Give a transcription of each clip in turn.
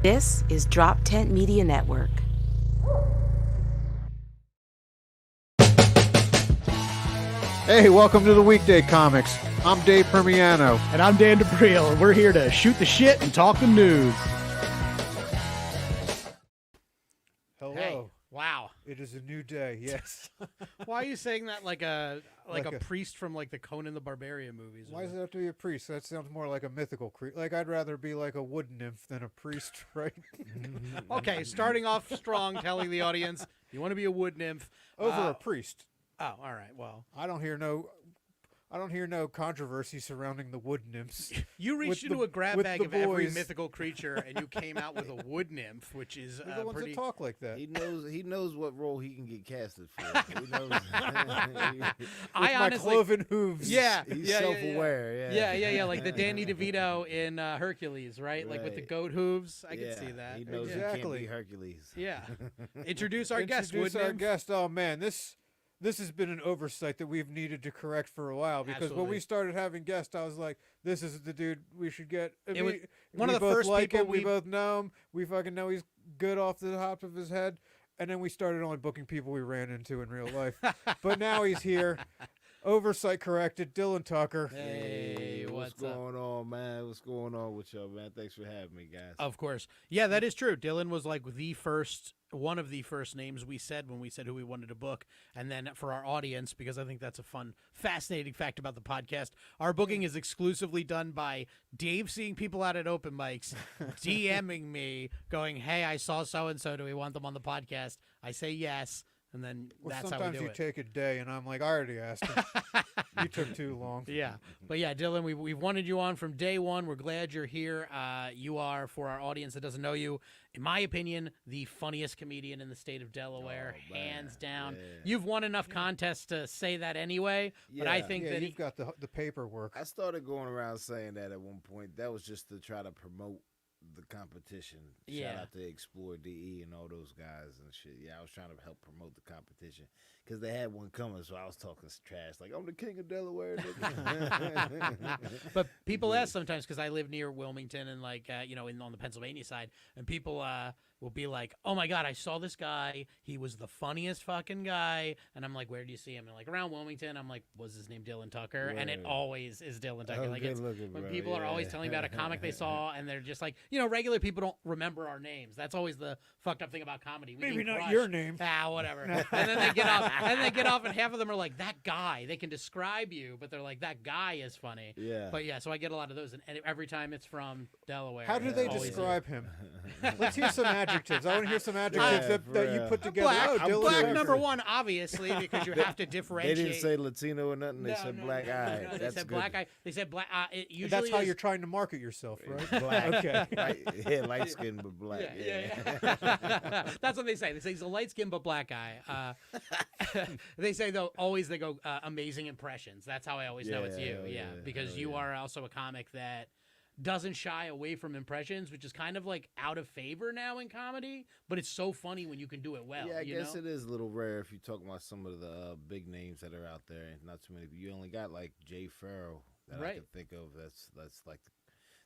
This is Drop Tent Media Network. Hey, welcome to the Weekday Comics. I'm Dave Primiano. And I'm Dan D'Aprile, and we're here to shoot the shit and talk the news. Hello. Hey, wow. It is a new day, yes. Why are you saying that like a priest from like the Conan the Barbarian movies? Why does it have to be a priest? That sounds more like a mythical creature. Like, I'd rather be like a wood nymph than a priest, right? Okay, starting off strong, telling the audience you want to be a wood nymph. Over a priest. Oh, all right. Well, I don't hear no controversy surrounding the wood nymphs. you reached With into the- a grab with bag the of every boys. mythical creature, and you came out with a wood nymph, which is They're the ones pretty. that talk like that. He knows what role he can get casted for. He knows. With I my honestly, cloven hooves. yeah, He's yeah, self-aware. yeah, like the Danny DeVito in Hercules, right? Like with the Right. goat hooves. I can see that. He knows he Exactly. can't be Hercules. Yeah. Introduce our guest, Introduce wood our nymph. guest. Oh man, this has been an oversight that we've needed to correct for a while, because when Absolutely. we started having guests, I was like, "This is the dude we should get." It was one we of the both first like people him. We we- both know him. We fucking know he's good off the top of his head. And then we started only booking people we ran into in real life. But now he's here. Oversight corrected. Dylan Tucker. Hey, what's up? going on, man? What's going on with y'all, man? Thanks for having me, guys. Of course. Yeah, that is true. Dylan was like one of the first names we said when we said who we wanted to book. And then for our audience, because I think that's a fun, fascinating fact about the podcast, our booking is exclusively done by Dave seeing people out at open mics, DMing me, going, hey, I saw so-and-so. Do we want them on the podcast? I say yes. And then Well, that's how we sometimes do you it. take a day, and I'm like, I already asked him. You took too long. Yeah. But yeah, Dylan, we've wanted you on from day one. We're glad you're here. You are, for our audience that doesn't know you, in my opinion, the funniest comedian in the state of Delaware, Oh, man. hands down. Yeah. You've won enough contests to say that anyway, but I Yeah. think Yeah, that you've got the paperwork. I started going around saying that at one point. That was just to try to promote the competition. Yeah. Shout out to Explore DE and all those guys and shit. Yeah, I was trying to help promote the competition because they had one coming, so I was talking trash like I'm the king of Delaware. nigga." But people ask sometimes, because I live near Wilmington and like on the Pennsylvania side, and people will be like, "Oh my God, I saw this guy. He was the funniest fucking guy." And I'm like, "Where do you see him?" And like around Wilmington, I'm like, "Was his name Dylan Tucker?" And it Right. always is Dylan Tucker. Oh, Like good it's looking, when bro, people are always yeah. telling me about a comic they saw, and they're just like, regular people don't remember our names. That's always the fucked up thing about comedy. We Maybe can not crush. your name. Whatever. And then they get off, and half of them are like, "That guy." They can describe you, but they're like, "That guy is funny." Yeah. But yeah, so I get a lot of those, and every time it's from Delaware. How do it's they always describe him? Let's hear some adjectives. I want to hear some adjectives Yeah, that for you real. put together. Black, Oh, Dylan black Tucker. number one, obviously, because you have to They differentiate. didn't say Latino or nothing. They No, said no, black no, eye. no, they That's said good. black eye. They said black. It usually That's how is- you're trying to market yourself, right? Black. Okay. Light skin but black. Yeah. That's what they say. They say he's a light skinned but black guy. They say though always they go amazing impressions. That's how I always know it's you. Yeah, because you are also a comic that doesn't shy away from impressions, which is kind of like out of favor now in comedy. But it's so funny when you can do it well. Yeah, I you guess know? it is a little rare if you talk about some of the big names that are out there. Not too many. You only got like Jay Farrell that I Right. can think of. That's like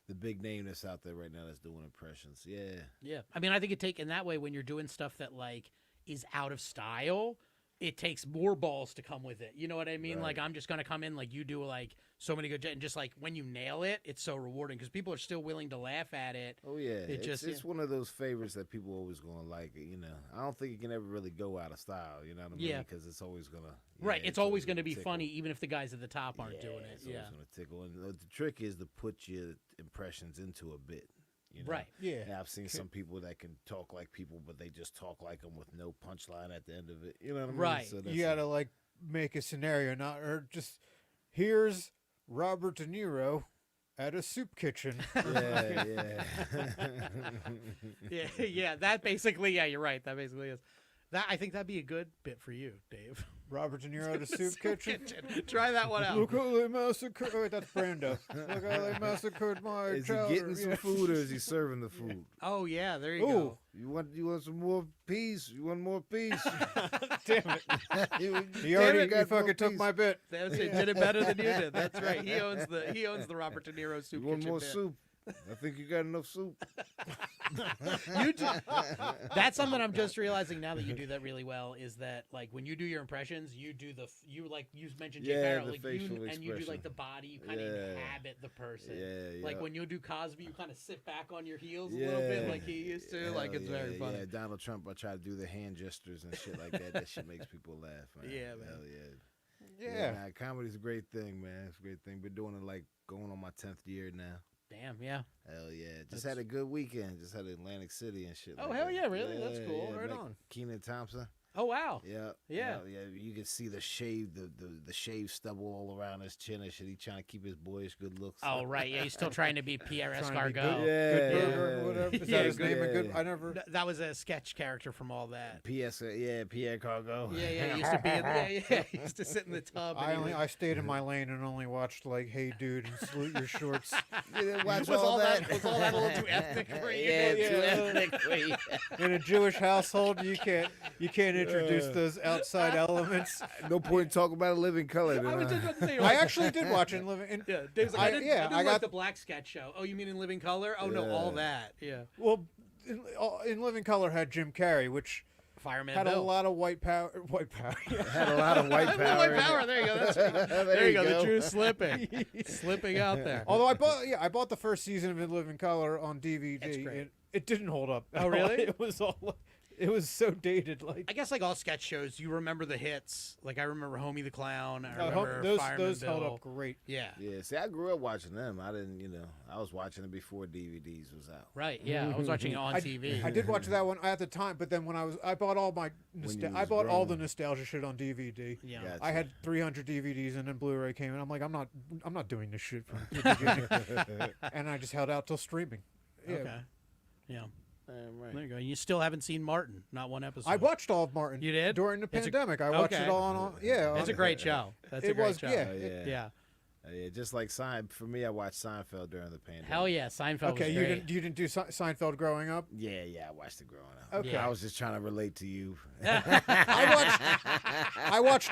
the big name that's out there right now that's doing impressions. Yeah. Yeah. I mean, I think in that way when you're doing stuff that like is out of style, it takes more balls to come with it. You know what I mean? Right. Like I'm just going to come in like you do like so many good and just like when you nail it, it's so rewarding because people are still willing to laugh at it. Oh yeah. It It's one of those favorites that people always gonna like. I don't think it can ever really go out of style. You know what I mean? Yeah. Because it's always gonna. Right. It's always going to be tickle. funny even if the guys at the top aren't doing it. It's Yeah. always gonna tickle. And the trick is to put your impressions into a bit. Right. Yeah. And I've seen some people that can talk like people, but they just talk like them with no punchline at the end of it. You know what I mean? Right. So that's You gotta like make a scenario, not or just here's Robert De Niro at a soup kitchen. yeah. Yeah. That basically, yeah, you're right. That basically is. I think that'd be a good bit for you, Dave. Robert De Niro at a soup kitchen. Try that one out. Look how they massacred. Oh, wait, that's Brando. Look how they massacred my Is he chowder. getting some Yeah. food or is he serving the food? Oh yeah, there you Ooh. go. You want some more peas? You want more peas? Damn it. you He already got he fucking more took peas. my bit. That's it. Did it better than you did. That's right. He owns the Robert De Niro soup You want kitchen more bit. soup? I think you got enough soup. You do. That's something I'm just realizing now that you do that really well. Is that like when you do your impressions, you do you mentioned Jay Farrell, the like facial you do like expression. the body, you kind of inhabit the person. Yeah, Like yeah. when you do Cosby, you kind of sit back on your heels a Yeah. little bit, like he used to. Like Hell it's very funny. Yeah, Donald Trump, I try to do the hand gestures and shit like that. That shit makes people laugh, man. Yeah, man. Hell yeah. Yeah. Nah, comedy's a great thing, man. It's a great thing. Been doing it like going on my 10th year now. Damn, yeah. Hell yeah. Just had a good weekend. Just had Atlantic City and shit. Oh, like hell that. yeah, really? That's cool. Right met on. Keenan Thompson. Oh wow. Yeah. Yeah. Yeah. You can see the shave, the shave stubble all around his chin and shit. He trying to keep his boyish good looks. Oh right, yeah. He's still trying to be Pierre Trying to be Escargot. Yeah. Good burger, whatever. Is that his good- name? A good. yeah. I never. That was a sketch character from all that. Pierre Cargo. Yeah, he used to be. He used to sit in the tub. And I stayed in my lane and only watched like Hey Dude and Salute Your Shorts. You didn't watch was all that that? was all that a little too ethnic for you? Yeah, Yeah. too ethnic for you. In a Jewish household, you can't introduce those outside elements. No point talking about a living color. I was just about to say. I like, actually did watch it in Living. In, yeah, Dave's like, I didn't I like got the black sketch show. Oh, you mean in Living Color? Oh no, all that. Yeah. well, in Living Color had Jim Carrey, which Fireman had Bill. a lot of white power. White power. Had a lot of white power. White power. There you go. That's right. There you go. The go. Jew slipping out there. Although I bought the first season of In Living Color on DVD. It's great. And it didn't hold up. Oh, really? It was so dated. Like I guess like all sketch shows, you remember the hits. Like I remember Homie the Clown. I remember those Fireman Bill. held up great. Yeah. Yeah, see, I grew up watching them. I didn't, I was watching it before DVDs was out. Right. Yeah. I was watching it on TV. I did watch that one at the time, but then when I bought all my I bought all the nostalgia shit on DVD. Yeah. Gotcha. I had 300 DVDs, and then Blu-ray came, and I'm like, I'm not doing this shit from the beginning. And I just held out till streaming. Yeah. Okay. Yeah. Right. There you go. You still haven't seen Martin. Not one episode. I watched all of Martin. You did? During the It's a- pandemic. I watched okay. it all on. Yeah. It's a great show. That's a It great was- show. yeah. Oh, yeah. Yeah. Yeah, just like for me, I watched Seinfeld during the pandemic. Hell yeah. Seinfeld Okay, was you great. didn't do Seinfeld growing up? Yeah, I watched it growing up. Okay. Yeah. I was just trying to relate to you. I watched.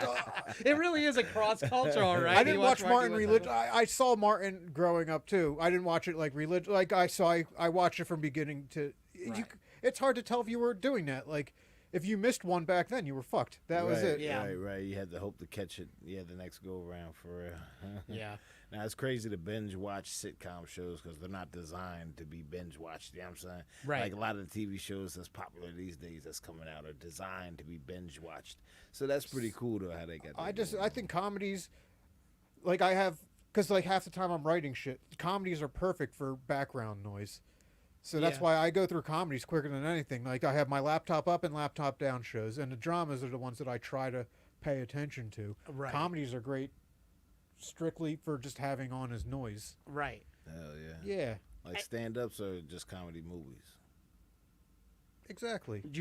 It really is a cross culture, all right. I didn't You watch Martin with religion. I saw Martin growing up too. I didn't watch it like religion. Like I watched it from beginning to. Right. It's hard to tell if you were doing that. Like, if you missed one back then, you were fucked. That was it. Yeah. Right. You had to hope to catch it. Yeah, the next go around for real. Yeah. Now it's crazy to binge watch sitcom shows because they're not designed to be binge watched. You know what I'm saying? Right. Like a lot of the TV shows that's popular these days that's coming out are designed to be binge watched. So that's pretty cool though how they got. That I think comedies, like because like half the time I'm writing shit. Comedies are perfect for background noise. So that's Yeah. why I go through comedies quicker than anything. Like I have my laptop up and laptop down shows, and the dramas are the ones that I try to pay attention to. Right. Comedies are great, strictly for just having on as noise. Right. Hell yeah. Yeah, Like stand-ups or just comedy movies. exactly. Do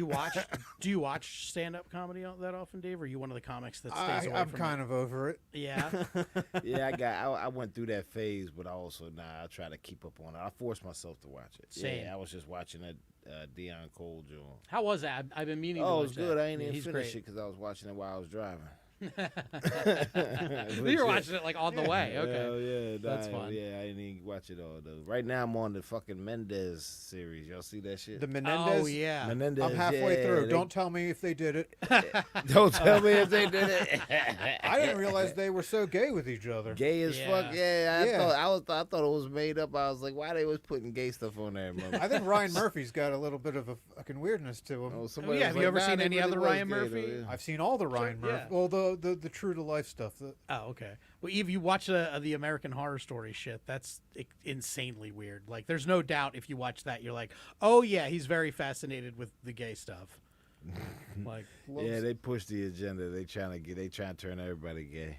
you watch stand-up comedy that often, Dave? Or are you one of the comics that stays away I'm from kind of over it. Yeah. Yeah, I went through that phase, but also I try to keep up on it. I force myself to watch it. Same. Yeah, I was just watching that Dion Cole joint. How was that? I've been meaning to Oh, watch it was good. that. I ain't Yeah, even he's finished great. it because I was watching it while I was driving. You were watching it like on the way. Okay. Hell yeah, That's fun. Yeah, I didn't even watch it all though. Right now I'm on the fucking Mendez series. Y'all see that shit? The Menendez. Oh yeah. Menendez. I'm halfway yeah, through. they- Don't tell me if they did it. Don't tell me if they did it. I didn't realize they were so gay with each other. Gay as Yeah. fuck. Yeah, I Yeah. thought it was made up. I was like, why they was putting gay stuff on there, mother? I think Ryan Murphy's got a little bit of a fucking weirdness to him. Oh, somebody yeah, was have you like, ever nah, seen they any really other was Ryan gay, Murphy? though, yeah. I've seen all the Ryan Murphy. yeah. Well, the true to life stuff. Oh, okay. Well, Eve, you watch the American Horror Story shit. That's insanely weird. Like, there's no doubt if you watch that, you're like, oh yeah, he's very fascinated with the gay stuff. Like, Yeah, they push the agenda. They trying to turn everybody gay.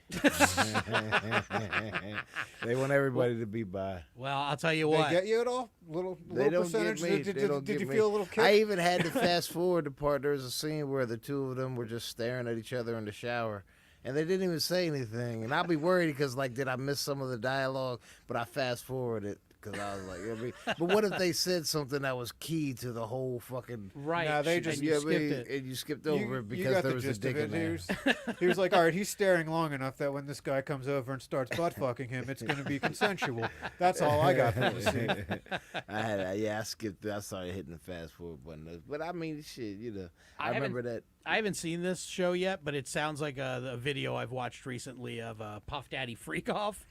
They want everybody to be bi. well, I'll tell you They what. get you at all? Little They don't percentage? get me. Did, They did, don't did get you me. feel a little kick? I even had to fast forward the part. There was a scene where the two of them were just staring at each other in the shower, and they didn't even say anything. And I'll be worried because, like, did I miss some of the dialogue? But I fast forwarded because I was like, you know what I mean? But what if they said something that was key to the whole fucking? Right. Nah, they and just- you You know what I skipped mean? it. And you skipped You- over it you because got there the was a gist dick of in there. He was like, all right, he's staring long enough that when this guy comes over and starts butt fucking him, it's going to be consensual. That's all I got from the scene. I skipped. I started hitting the fast forward button. But I mean, shit, I remember that. I haven't seen this show yet, but it sounds like a video I've watched recently of Puff Daddy Freak Off.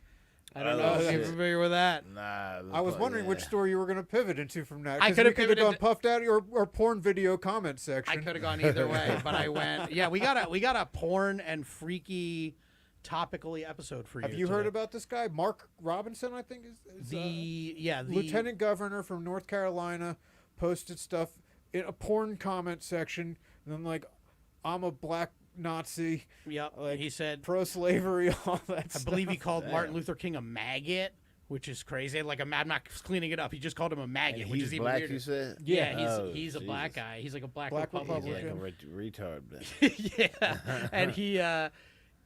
I don't know if you're familiar with that. Nah, I was wondering which story you were going to pivot into from that. I 'cause could've we could have pivoted gone Puff Daddy or porn video comment I section. could have gone either way, but I went. Yeah, we got a porn and freaky topically episode for you. Have you heard today. about this guy? Mark Robinson, I think is the lieutenant governor from North Carolina, posted stuff in a porn comment section, and then like, I'm a black Nazi, Yep. like, He said, pro-slavery, all that I stuff. believe he called Martin Luther King a maggot, which is crazy. Like I'm not cleaning it up. He just called him a maggot, And which he's is even black. weirder. You said? Yeah, Oh, he's a black Jesus. guy. He's like a black Black Republican. He's like a retard. Then. Yeah,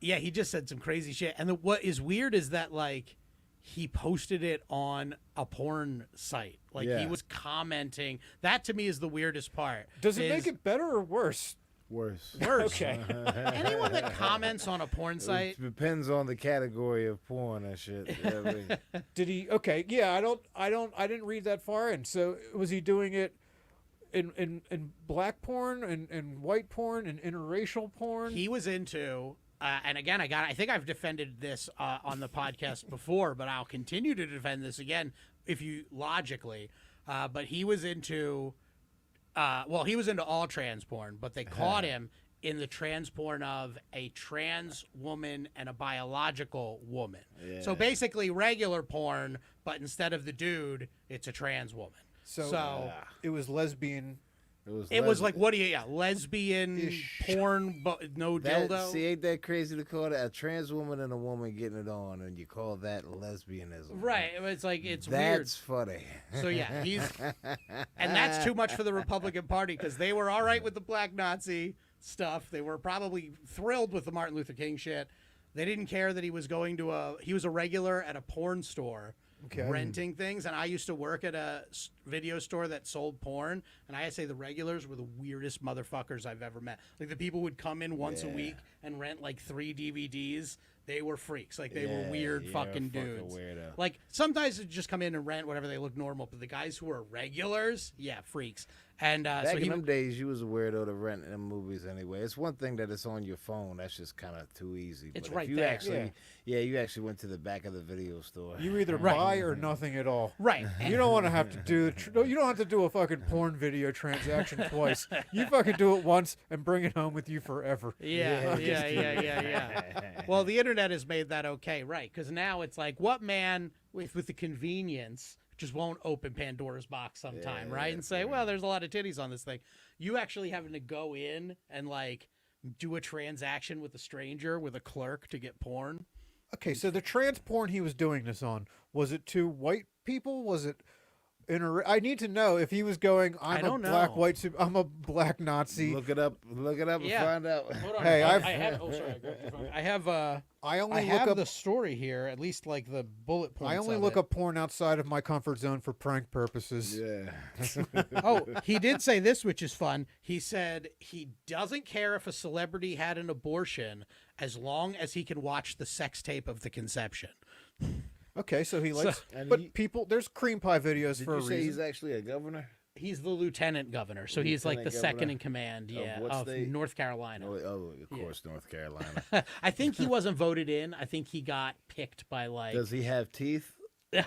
and he just said some crazy shit. And what is weird is that like he posted it on a porn site. Like he Yeah. was commenting. That to me is the weirdest part. Does it is make it better or worse? Worse. worse? Okay. Anyone that comments on a porn site, It depends on the category of porn and shit. You know what I mean? Did he? Okay, yeah. I didn't read that far in. So was he doing it in black porn and white porn and interracial porn? he was into. And again, I think I've defended this on the podcast before, but I'll continue to defend this again if you logically. But he was into, he was into all trans porn, but they caught him in the trans porn of a trans woman and a biological woman. So basically regular porn, but instead of the dude, it's a trans woman. So it was lesbian. it was like, what do you, lesbian porn, but no that, dildo? see, ain't that crazy to call that a trans woman and a woman getting it on, and you call that lesbianism? Right. It's like, it's That's funny. weird. So yeah, and that's too much for the Republican Party because they were all right with the black Nazi stuff. They were probably thrilled with the Martin Luther King shit. They didn't care that he was he was a regular at a porn store. Okay. Renting things, and I used to work at a video store that sold porn, and I say the regulars were the weirdest motherfuckers I've ever met. Like the people would come in once a week and rent like 3 DVDs. They were freaks. Like they were weird fucking dudes. Weirdo. Like sometimes they'd just come in and rent whatever they look normal, but the guys who are regulars, yeah, freaks. And Back so in them days, you was a weirdo to rent them movies anyway. It's one thing that it's on your phone. That's just kind of too easy. It's but right if you there. Actually, you actually went to the back of the video store. You either buy or nothing at all. right. You don't want to have to do. You don't have to do a fucking porn video transaction twice. You fucking do it once and bring it home with you forever. Yeah. Well, the internet has made that okay, right? Because now it's like, what man with the convenience just won't open Pandora's box sometime, right? And say, well, there's a lot of titties on this thing. You actually having to go in and like do a transaction with a stranger, with a clerk to get porn. Okay, so the trans porn he was doing this on, was it to white people? Was it I need to know if he was going, I'm a black white, I'm a black Nazi. Look it up and find out. Hold on. Hey, I have. Oh, sorry. I grabbed your phone. I have. I only I look have up the story here, at least like the bullet points. I only of look it. up porn outside of my comfort zone for prank purposes. Yeah. Oh, he did say this, which is fun. He said he doesn't care if a celebrity had an abortion as long as he can watch the sex tape of the conception. Okay, so he likes, and but he- people, there's cream pie videos Did for you a say reason. he's actually a governor? He's the lieutenant governor, so he's like the Lieutenant second governor in command, yeah, what of state? North Carolina. Oh, of course, North Carolina. I think he wasn't voted in. I think he got picked by like. Does he have teeth? yeah.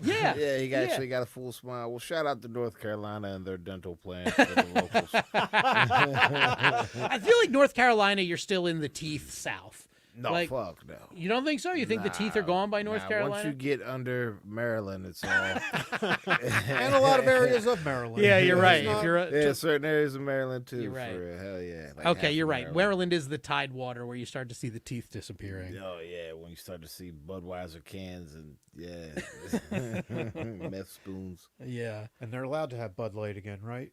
Yeah, he actually got a full smile. Well, shout out to North Carolina and their dental plans for the locals. I feel like North Carolina, you're still in the teeth South. No, Like, fuck no. You don't think so? You think the teeth are gone by North Carolina? Once you get under Maryland, it's all. And a lot of areas of Maryland. Yeah, you're right. It's If you're Yeah, certain areas of Maryland too. You're right. For real. Hell yeah. Like okay, half you're of right. Maryland is the tidewater where you start to see the teeth disappearing. Oh yeah, when you start to see Budweiser cans and meth spoons. Yeah. And they're allowed to have Bud Light again, right?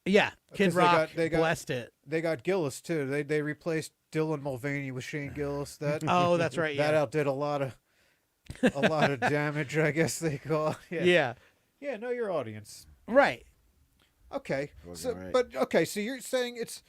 Yeah. Kid 'Cause Rock they got- blessed it. They got Gillis too. They replaced Dylan Mulvaney with Shane Gillis. That Oh, that's right. that Yeah. outdid a lot of a lot of damage, I guess they call. Yeah. Yeah, know your audience. Right. Okay. So, right. but okay, so you're saying it's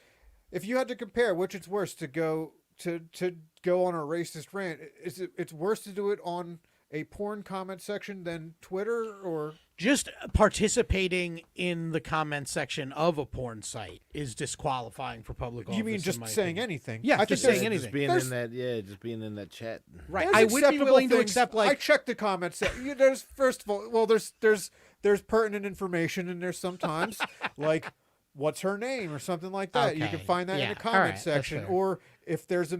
if you had to compare which it's worse to go on a racist rant, it's worse to do it on a porn comment section than Twitter or Just participating in the comment section of a porn site is disqualifying for public office. you mean in just my saying opinion. anything? Yeah, I think just there's- saying Just anything. being There's- in that, just being in that chat. Right. There's I would be acceptable willing to things. accept I like checked the comments. There's first of all, well, there's pertinent information in there sometimes, like what's her name or something like that. You can Okay. find that in Yeah. the All comment right. That's section, fair. or if there's a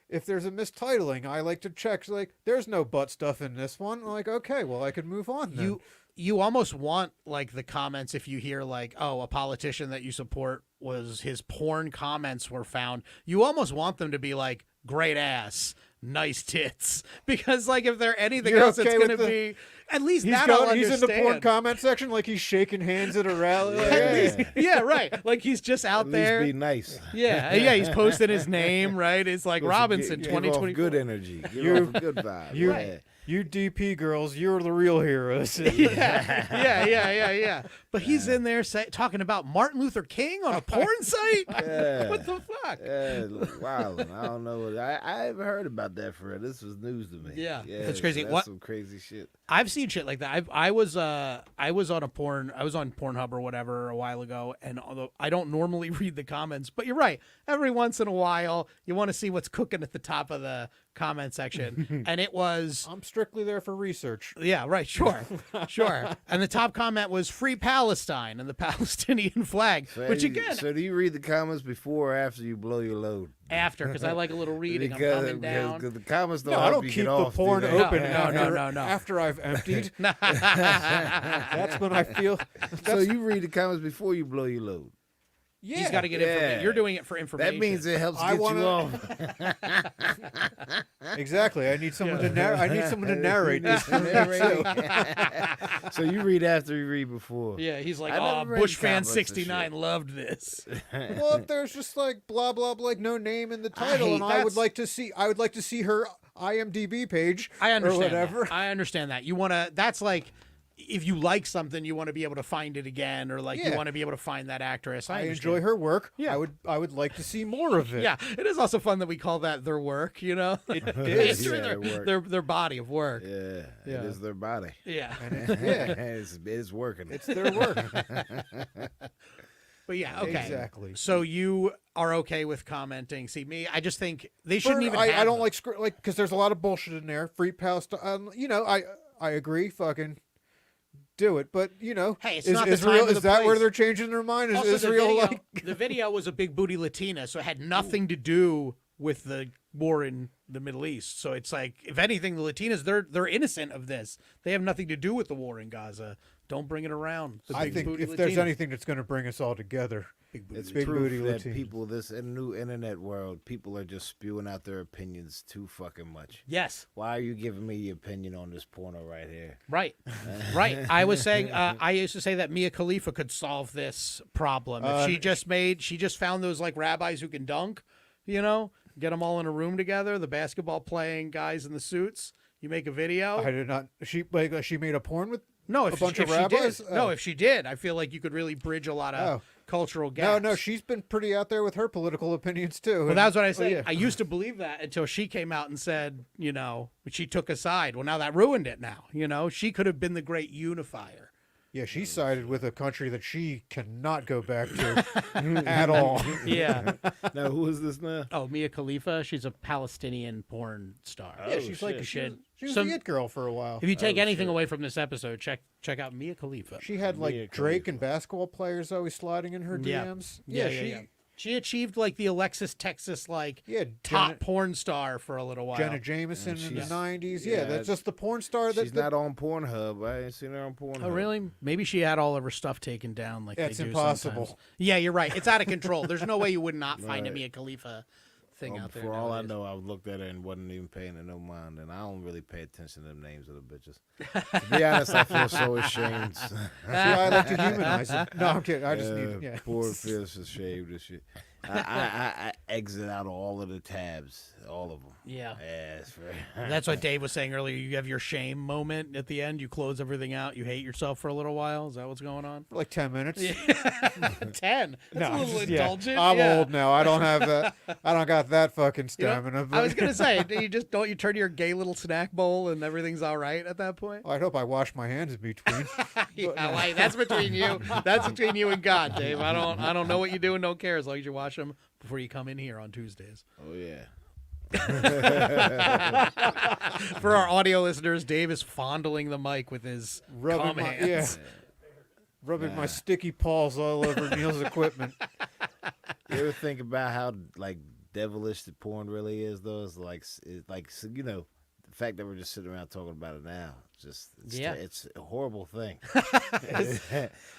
if there's a mistitling, I like to check. Like, there's no butt stuff in this one. I'm like, okay, well, I can move on. Then. you almost want like the comments if you hear like, oh, a politician that you support was his porn comments were found. You almost want them to be like, great ass, nice tits, because like if they're anything You're else, okay it's going to with be at least He's that I'll he's in the porn understand. comment section like he's shaking hands at a rally. Like, Yeah. hey. Yeah, right. Like he's just out At there. least be nice. Yeah, he's posting his name, right? It's like Robinson, Give off 2020. good energy. Give You- off a good vibe. you- yeah. You DP girls, you're the real heroes. Yeah. But he's in there talking about Martin Luther King on a porn site. Yeah. What the fuck? Yeah, wow. I don't know. I haven't heard about that for real. This was news to me. Yeah, yeah it's crazy. That's What- some crazy shit. I've seen shit like that. I was on Pornhub or whatever a while ago, and although I don't normally read the comments, but you're right. Every once in a while, you want to see what's cooking at the top of the comment section, and it was. I'm strictly there for research. Yeah, right, sure. And the top comment was free Palestine and the Palestinian flag, So which you- again, So do you read the comments before or after you blow your load? after, because I like a little reading. I'm Because coming down. the comments don't No, I help don't you keep get the off. do porn they? open No, after, no. after I've emptied. That's when I feel. So you read the comments before you blow your load. Yeah, He's got to get Yeah. information. You're doing it for information. That means it helps I get wanna- you off. exactly. I need someone to I need someone to narrate this. for me, too. So you read after you read before. Yeah, he's like, I oh, never read Bush fan comments and 69 shit." loved this. Well, if there's just like blah blah blah, like no name in the title, hate- and I would that's- like to see her IMDb page I understand. or whatever. That. I understand that. You want to, that's like, if you like something, you want to be able to find it again, or like you Yeah. want to be able to find that actress. I understand. enjoy her work. Yeah. I would like to see more of it. Yeah, it is also fun that we call that their work, you know? It It's is. true, Yeah, their, their work. their body of work. Yeah, Yeah. it is their body. Yeah. Yeah. It's working. It's their work. But yeah, okay. Exactly. So you are okay with commenting. See, me, I just think they shouldn't even I have don't them. like because there's a lot of bullshit in there. Free Palestine. I agree. Fucking do it. But Hey, it's is not the Israel? time or is the that where place. they're changing their mind? Is Also, Israel like? the video was a big booty Latina, so it had nothing to do with the war in the Middle East. So it's like, if anything, the Latinas, they're innocent of this. They have nothing to do with the war in Gaza. Don't bring it around. The I big think booty if there's Latinas. anything that's going to bring us all together, It's big proof booty that Latinos. people, this new internet world, people are just spewing out their opinions too fucking much. Yes, Why are you giving me your opinion on this porno right here? right, right. I was saying, I used to say that Mia Khalifa could solve this problem if she just found those like rabbis who can dunk, get them all in a room together, the basketball playing guys in the suits. You make a video. I did not. She made a porn with. No, a if bunch she, of if she did, rabbis? no, Oh. if she did, I feel like you could really bridge a lot of Oh. cultural gaps. No, she's been pretty out there with her political opinions too. Well, that's what I said. Yeah. I used to believe that until she came out and said, she took a side. Well, now that ruined it. Now, she could have been the great unifier. Yeah, she sided with a country that she cannot go back to at all. Yeah. Now, who is this now? Oh, Mia Khalifa. She's a Palestinian porn star. Yeah, she's like shit. she was Some- the it girl for a while. If you take Oh, anything shit. away from this episode, check out Mia Khalifa. She had like Mia Drake Khalifa. and basketball players always sliding in her Yeah. DMs. Yeah. She achieved like the Alexis Texas Yeah, top porn star for a little while. Jenna Jameson And in the she's- '90s. yeah, Yeah, that's just the porn star. She's not on Pornhub. I ain't seen her on Pornhub. Oh, really? Maybe she had all of her stuff taken down like That's they do impossible. sometimes. Yeah, you're right. It's out of control. There's no way you would not find a Right. Mia Khalifa thing out there. For all I nowadays. know, I looked at her and wasn't even paying her no mind, and I don't really pay attention to the names of the bitches. To be honest, I feel so ashamed. See, I like to humanize them. No, I'm kidding. I just need. Yeah. Poor feels ashamed and shit. I exit out all of the tabs, all of them. Yeah. It's very... That's what Dave was saying earlier. You have your shame moment at the end. You close everything out. You hate yourself for a little while. Is that what's going on? For like 10 minutes. 10. That's a little indulgent. I'm Yeah. old now. I don't have that. I don't got that fucking You know, stamina. I was gonna say, don't you turn to your gay little snack bowl and everything's all right at that point? I hope I wash my hands in between. That's between you. That's between you and God, Dave. I don't know what you do and don't care as long as you wash them before you come in here on Tuesdays. Oh yeah. For our audio listeners, Dave is fondling the mic with his cum hands. Rubbing my sticky paws all over Neil's equipment. You ever think about how like devilish the porn really is, though? It's like you know, the fact that we're just sitting around talking about it now, it's a horrible thing.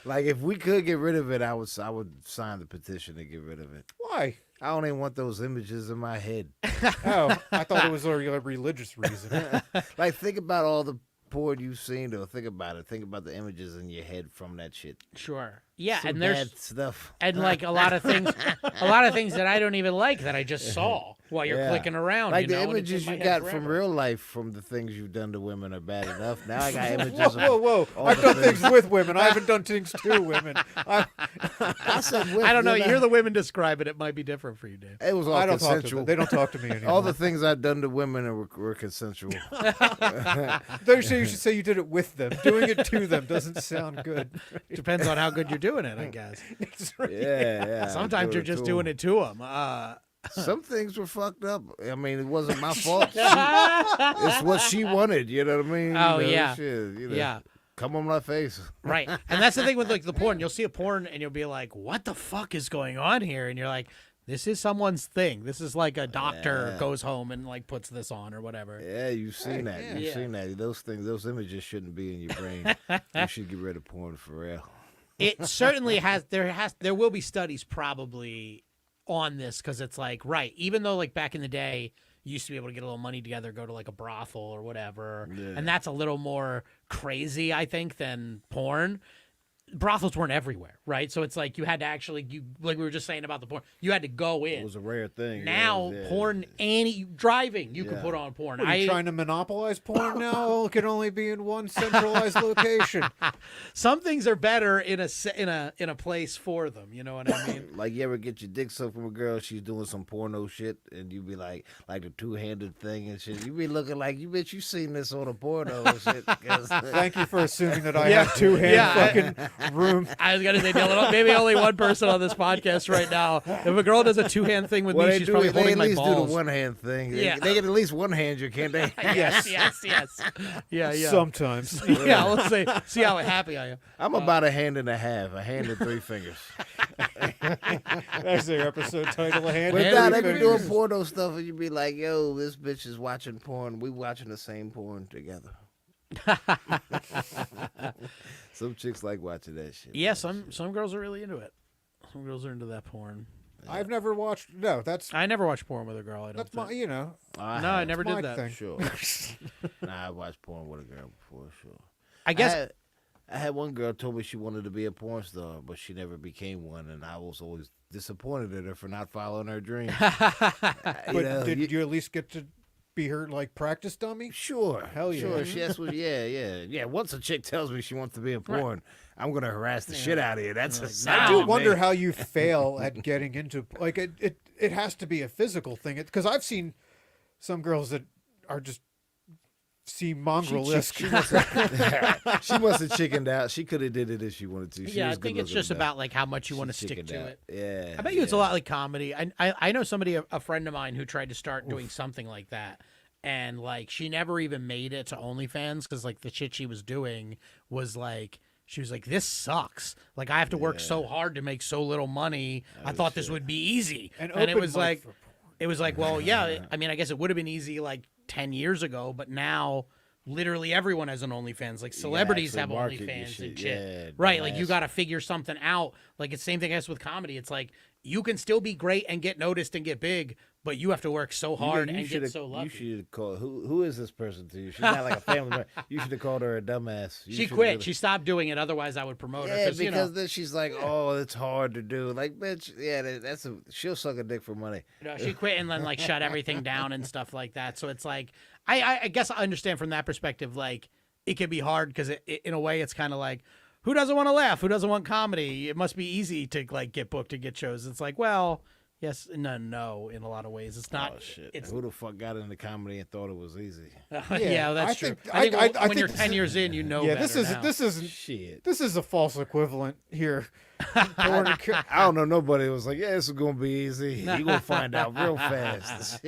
Like if we could get rid of it, I would sign the petition to get rid of it. Why? I don't even want those images in my head. Oh, I thought it was a religious reason. Like think about all the porn you've seen, though. Think about it. Think about the images in your head from that shit. Sure. Yeah, Some and there's bad stuff. and like a lot of things that I don't even like that I just saw while you're clicking around. Like you the know, and it's in images my you head got from forever. real life, from the things you've done to women, are bad enough. Now I got images. Whoa! all I've the done things with women. I haven't done things to women. I said with, I don't know. You didn't hear the women describe it. It might be different for you, Dave. It was all I don't talk to consensual. them. They don't talk to me anymore. All the things I've done to women were consensual. You should say you did it with them. Doing it to them doesn't sound good. Depends on how good you're doing it, I guess. Yeah. Sometimes you're just doing it to them. Some things were fucked up. I mean, it wasn't my fault. It's what she wanted. You know what I mean? Oh, You know, yeah. shit, you know, Yeah. Come on my face. Right. And that's the thing with like the porn. You'll see a porn and you'll be like, what the fuck is going on here? And you're like, this is someone's thing. This is like a doctor goes home and like puts this on or whatever. Yeah, you've seen that. yeah. You've seen that. Those things, those images shouldn't be in your brain. You should get rid of porn for real. It certainly there will be studies probably on this because it's like, right, even though like back in the day you used to be able to get a little money together, go to like a brothel or whatever, and that's a little more crazy, I think, than porn. Brothels weren't everywhere, right? So it's like you had to actually, like we were just saying about the porn, you had to go in. It was a rare thing. Now, porn, driving, you can put on porn. Are you trying to monopolize porn now? It can only be in one centralized location. Some things are better in a place for them. You know what I mean? Like you ever get your dick sucked from a girl, she's doing some porno shit, and you be like the two-handed thing and shit. You be looking like, you bet you seen this on a porno and shit. Thank you for assuming that I have two-hand fucking room. I was gonna say, Dylan, maybe only one person on this podcast right now. If a girl does a two-hand thing with Well, me, she's probably they holding at my least balls. do the one-hand thing. Yeah. They get at least one hand, you can't they? Yes. Yeah. Sometimes. Yeah, let's see how happy I am. I'm about a hand and a half, a hand and three fingers. That's their episode title. A hand But and nah, three they be fingers. doing porno stuff, and you be like, yo, this bitch is watching porn. We watching the same porn together. Some chicks like watching that shit. Yeah, some girls are really into it. Some girls are into that porn. I've never watched. No, that's I never watched porn with a girl. I don't that's think. my. You know, I never my did that. thing. Sure. Nah, I watched porn with a girl before, sure. I guess I had one girl told me she wanted to be a porn star, but she never became one, and I was always disappointed at her for not following her dream. But did you at least get to be her like practice dummy? Sure. Hell yeah. Sure. That's what, yeah. Once a chick tells me she wants to be in porn, I'm gonna harass the shit out of you. That's a sign. I do to wonder me. how you fail at getting into like it has to be a physical thing because I've seen some girls that are just seem mongrel-esque. She must have chickened out. She could have did it if she wanted to. She I was think it's good-looking just enough. about like how much you She want to stick chickened to out. it. Yeah. I bet you it's a lot like comedy. I know somebody, a friend of mine, who tried to start doing something like that, and like she never even made it to OnlyFans because like the shit she was doing was like. She was like, this sucks. Like, I have to work so hard to make so little money. I thought this would be easy. And it open was mic like, for porn. it was like, well, yeah. I mean, I guess it would have been easy like 10 years ago, but now literally everyone has an OnlyFans. Like, celebrities actually have market your OnlyFans and shit. shit. Yeah, Right. Like, you mass. got to figure something out. Like, it's the same thing as with comedy. It's like, you can still be great and get noticed and get big, but you have to work so hard and get should've- so lucky. You should have called. Who is this person to you? She's not like a family member. You should have called her a dumbass. You She should've quit. really- She stopped doing it. Otherwise, I would promote her. Yeah, you know, because then she's like, "Oh, it's hard to do." Like, bitch, yeah, she'll suck a dick for money. she quit and then like shut everything down and stuff like that. So it's like, I guess I understand from that perspective. Like, it can be hard because in a way, it's kind of like, who doesn't want to laugh? Who doesn't want comedy? It must be easy to like get booked and get shows. It's like, well, yes, no. In a lot of ways, it's not. Oh shit! It's Who the fuck got into comedy and thought it was easy? yeah, that's I true. think- I think I when think you're this 10 is- years in, you know. Yeah, better now. this isn't. Shit. This is a false equivalent here. Porn and co- I don't know. Nobody was like, "Yeah, this is gonna be easy." You gonna find out real fast.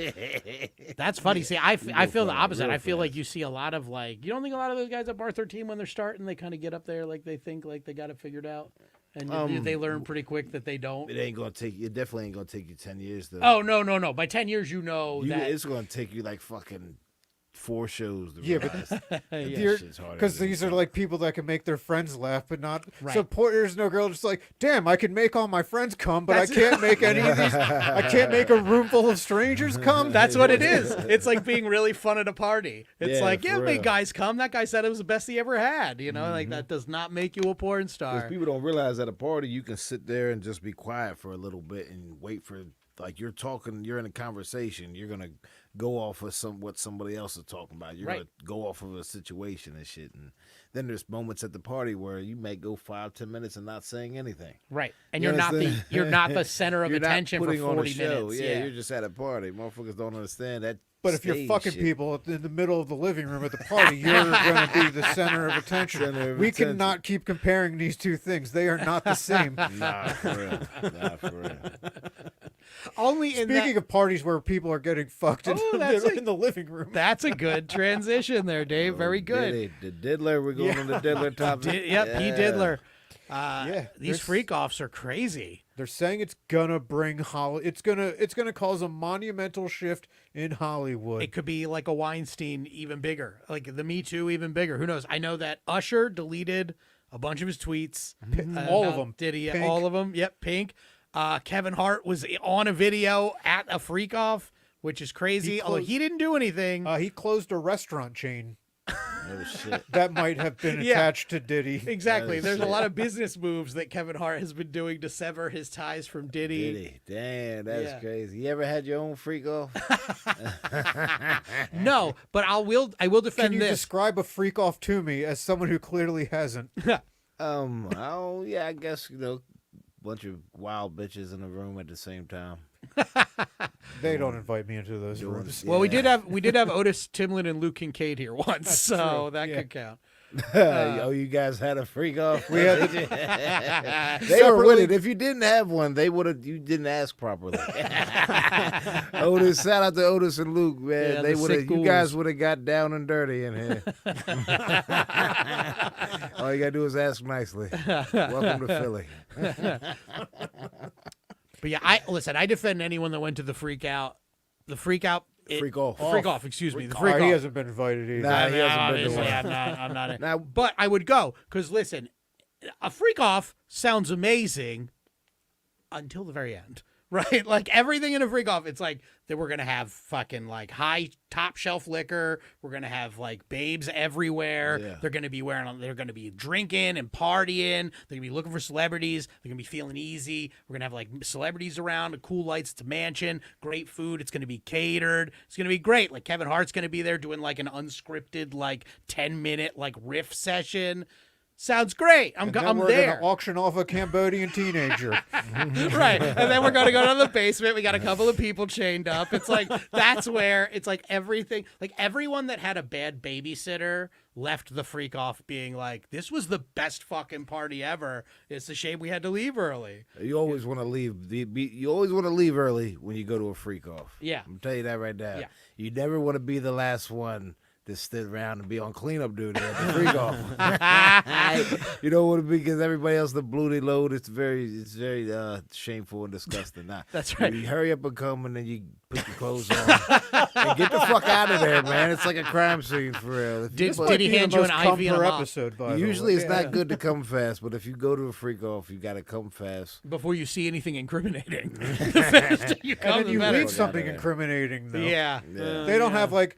That's funny. See, I feel the find out opposite. real I feel like fast. you see a lot of like, you don't think a lot of those guys at Bar 13 when they're starting, they kind of get up there like they think like they got it figured out, and they learn pretty quick that they don't. It ain't gonna take you. It definitely ain't gonna take you 10 years though. Oh no! By 10 years, you know that. It's gonna take you like fucking 4 shows. To Yeah, but realize that You're- shit's harder Because than these you are think. like people that can make their friends laugh, but not. Right. So there's no girl just like, damn, I can make all my friends come, but That's- I can't make any of these. I can't make a room full of strangers come. That's what it is. It's like being really fun at a party. It's Yeah, like, for yeah, make real. guys come. That guy said it was the best he ever had. You know, like that does not make you a porn Because star. people don't realize at a party you can sit there and just be quiet for a little bit and wait for, like, you're talking, you're in a conversation, you're gonna go off of what somebody else is talking about. You're Right. gonna go off of a situation and shit. And then there's moments at the party where you may go 5-10 minutes and not saying anything. Right, and You you're not understand? the center of You're not attention for putting 40 on a show. minutes. Yeah, you're just at a party. Motherfuckers don't understand that. But if you're stage fucking shit. people in the middle of the living room at the party, you're going to be the center of attention. Center of We attention. cannot keep comparing these two things. They are not the same. Nah, for real. Nah, for real. Only in Speaking of parties where people are getting fucked in, Oh, that's in the living room. that's a good transition there, Dave. Very good. Diddy, the diddler. We're going on the diddler topic. Yep, P. Diddler. Yeah, These there's- freak offs are crazy. They're saying it's gonna bring It's gonna cause a monumental shift in Hollywood. It could be like a Weinstein even bigger, like the Me Too even bigger. Who knows? I know that Usher deleted a bunch of his tweets. all of about them. Diddy, Pink. all of them. Yep, Pink. Kevin Hart was on a video at a freak off, which is crazy. Although he didn't do anything. He closed a restaurant chain Oh, shit. that might have been Yeah. attached to Diddy. Exactly. Oh, There's a shit. lot of business moves that Kevin Hart has been doing to sever his ties from Diddy. Diddy. Damn, that's Yeah. crazy. You ever had your own freak off? No, but I will defend Can you this. describe a freak off to me as someone who clearly hasn't? Yeah, I guess, bunch of wild bitches in a room at the same time. They don't invite me into those Doing- rooms. Well, we Yeah. did have Otis Timlin and Luke Kincaid here once, so true. that Yeah. could count. Oh, you guys had a freak off? We had They were with it. If you didn't have one, they would have. You didn't ask properly. Otis, shout out to Otis and Luke, man. Yeah, they the would have. sick You guys ghouls. would have got down and dirty in here. All you gotta do is ask nicely. Welcome to Philly. But yeah, I defend anyone that went to the freak off. Freak off. Freak off. Excuse me. The Oh, freak he off. hasn't been invited either. Nah, I he mean, hasn't been to obviously, one. I'm not. Now- But I would go because listen, a freak off sounds amazing until the very end, right? Like everything in a freak off, it's like that we're gonna have fucking like high top shelf liquor. We're gonna have like babes everywhere. Yeah. They're gonna be drinking and partying. They're gonna be looking for celebrities. They're gonna be feeling easy. We're gonna have like celebrities around, cool lights. It's a mansion, great food. It's gonna be catered. It's gonna be great. Like Kevin Hart's gonna be there doing like an unscripted like 10-minute like riff session. Sounds great. I'm And then we're there. gonna auction off a Cambodian teenager. Right. And then we're going to go to the basement. We got a couple of people chained up. It's like, that's where it's like everything, like everyone that had a bad babysitter left the freak off being like, this was the best fucking party ever. It's a shame we had to leave early. You always want to leave. You always want to leave early when you go to a freak off. Yeah. I'm tell you that right now. Yeah. You never want to be the last one that stood around and be on cleanup duty at the freak off. You know what? Because everybody else that blew their load, it's very shameful and disgusting. Nah, That's right. You hurry up and come, and then you put your clothes on and get the fuck out of there, man. It's like a crime scene for real. Did he hand you an IV and a mop? episode? By Usually the way. it's not good to come fast, but if you go to a freak off, you got to come fast. Before you see anything incriminating. The faster you come, And then the you better. read something incriminating, though. Yeah. They don't have like.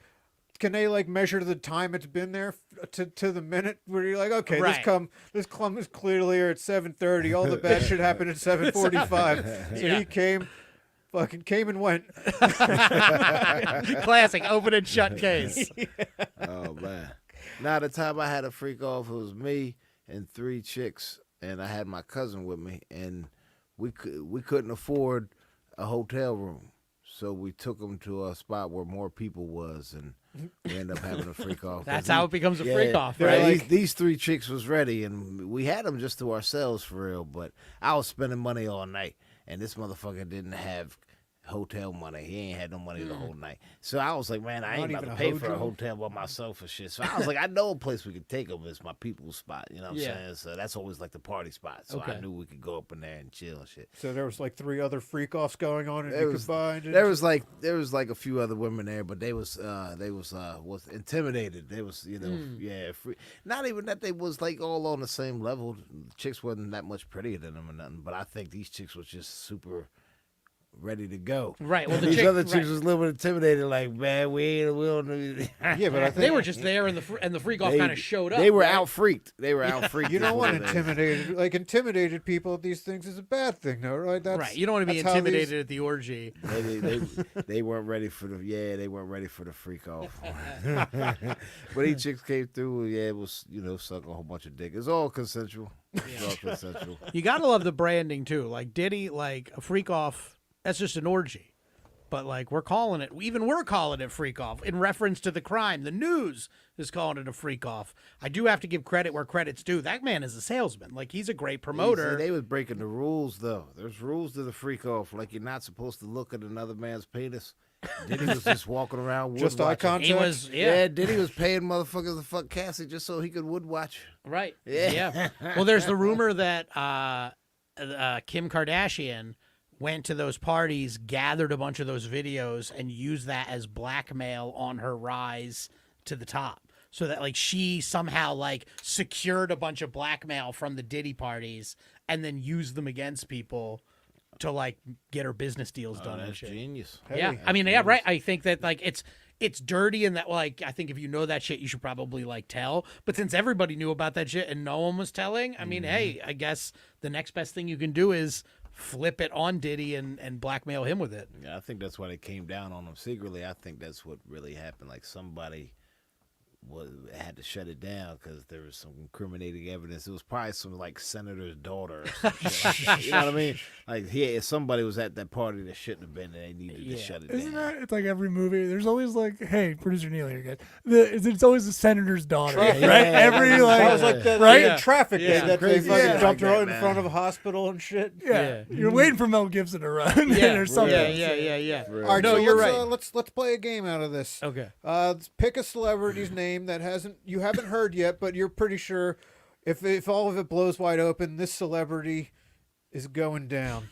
Can they like measure the time it's been there to the minute? Where you're like, okay, Right. this clump is clearly here at 7:30. All the bad shit happened at 7:45. So he came and went. Classic open and shut case. Oh man! Now the time I had a freak off, it was me and 3 chicks, and I had my cousin with me, and we couldn't afford a hotel room, so we took them to a spot where more people was, and we ended up having a freak off. That's how it becomes a freak off, they're right? like- These 3 chicks was ready, and we had them just to ourselves for real. But I was spending money all night, and this motherfucker didn't have hotel money. He ain't had no money the whole night. So I was like, man, I ain't Not about even to a pay for a hojo? hotel by myself or shit. So I was like, I know a place we could take them. It's my people's spot. You know what I'm Yeah. saying? So that's always like the party spot. So Okay. I knew we could go up in there and chill and shit. So there was like 3 other freak offs going on, and There you was- combined. There was like a few other women there, but they was intimidated. They was not even that they was like all on the same level. Chicks wasn't that much prettier than them or nothing. But I think these chicks was just super ready to go. Right. Well, the These chick, other chicks right. was a little bit intimidated, like, man, we don't do Yeah, but I think They were just there, and the freak off kind of showed up. They were right? out freaked. They were out freaked. you don't want They- intimidated people at these things is a bad thing, though, right? That's, Right. You don't want to be that's how intimidated at the orgy. They weren't ready for they weren't ready for the freak off. But these chicks came through, it was, suck a whole bunch of dick. It's all consensual. It's all consensual. You gotta love the branding too. Like Diddy, like a freak off. That's just an orgy. But like we're calling it freak off in reference to the crime. The news is calling it a freak off. I do have to give credit where credit's due. That man is a salesman. Like he's a great promoter. They was breaking the rules though. There's rules to the freak off. Like you're not supposed to look at another man's penis. Diddy was just walking around wood Just eye watching. contact. He was Yeah, Diddy was paying motherfuckers to fuck Cassie just so he could wood watch. right. Yeah. Well, there's the rumor that Kim Kardashian went to those parties, gathered a bunch of those videos, and used that as blackmail on her rise to the top. So that like she somehow like secured a bunch of blackmail from the Diddy parties and then used them against people to like get her business deals done and That's shit. genius. Yeah, I mean, yeah, right. I think that like it's dirty and that like I think if you know that shit, you should probably like tell. But since everybody knew about that shit and no one was telling, I mean, hey, I guess the next best thing you can do is flip it on Diddy and blackmail him with it. Yeah, I think that's why they came down on him secretly. I think that's what really happened. Like somebody had to shut it down because there was some incriminating evidence. It was probably some like senator's daughter or some shit. You know what I mean? Like somebody was at that party that shouldn't have been, and they needed to shut it Isn't down. that? It's like every movie. There's always like, hey, producer Neil here, guys. It's always the senator's daughter, right? Every like, That was like the right? in traffic Yeah. day that they Crazy fucking shit dumped like her that, in man. front of a hospital and shit. Yeah. You're waiting for Mel Gibson to run. Yeah, or something. yeah. All right, No, so you're let's, right. let's play a game out of this. Okay. Let's pick a celebrity's name that you haven't heard yet, but you're pretty sure if all of it blows wide open, this celebrity is going down.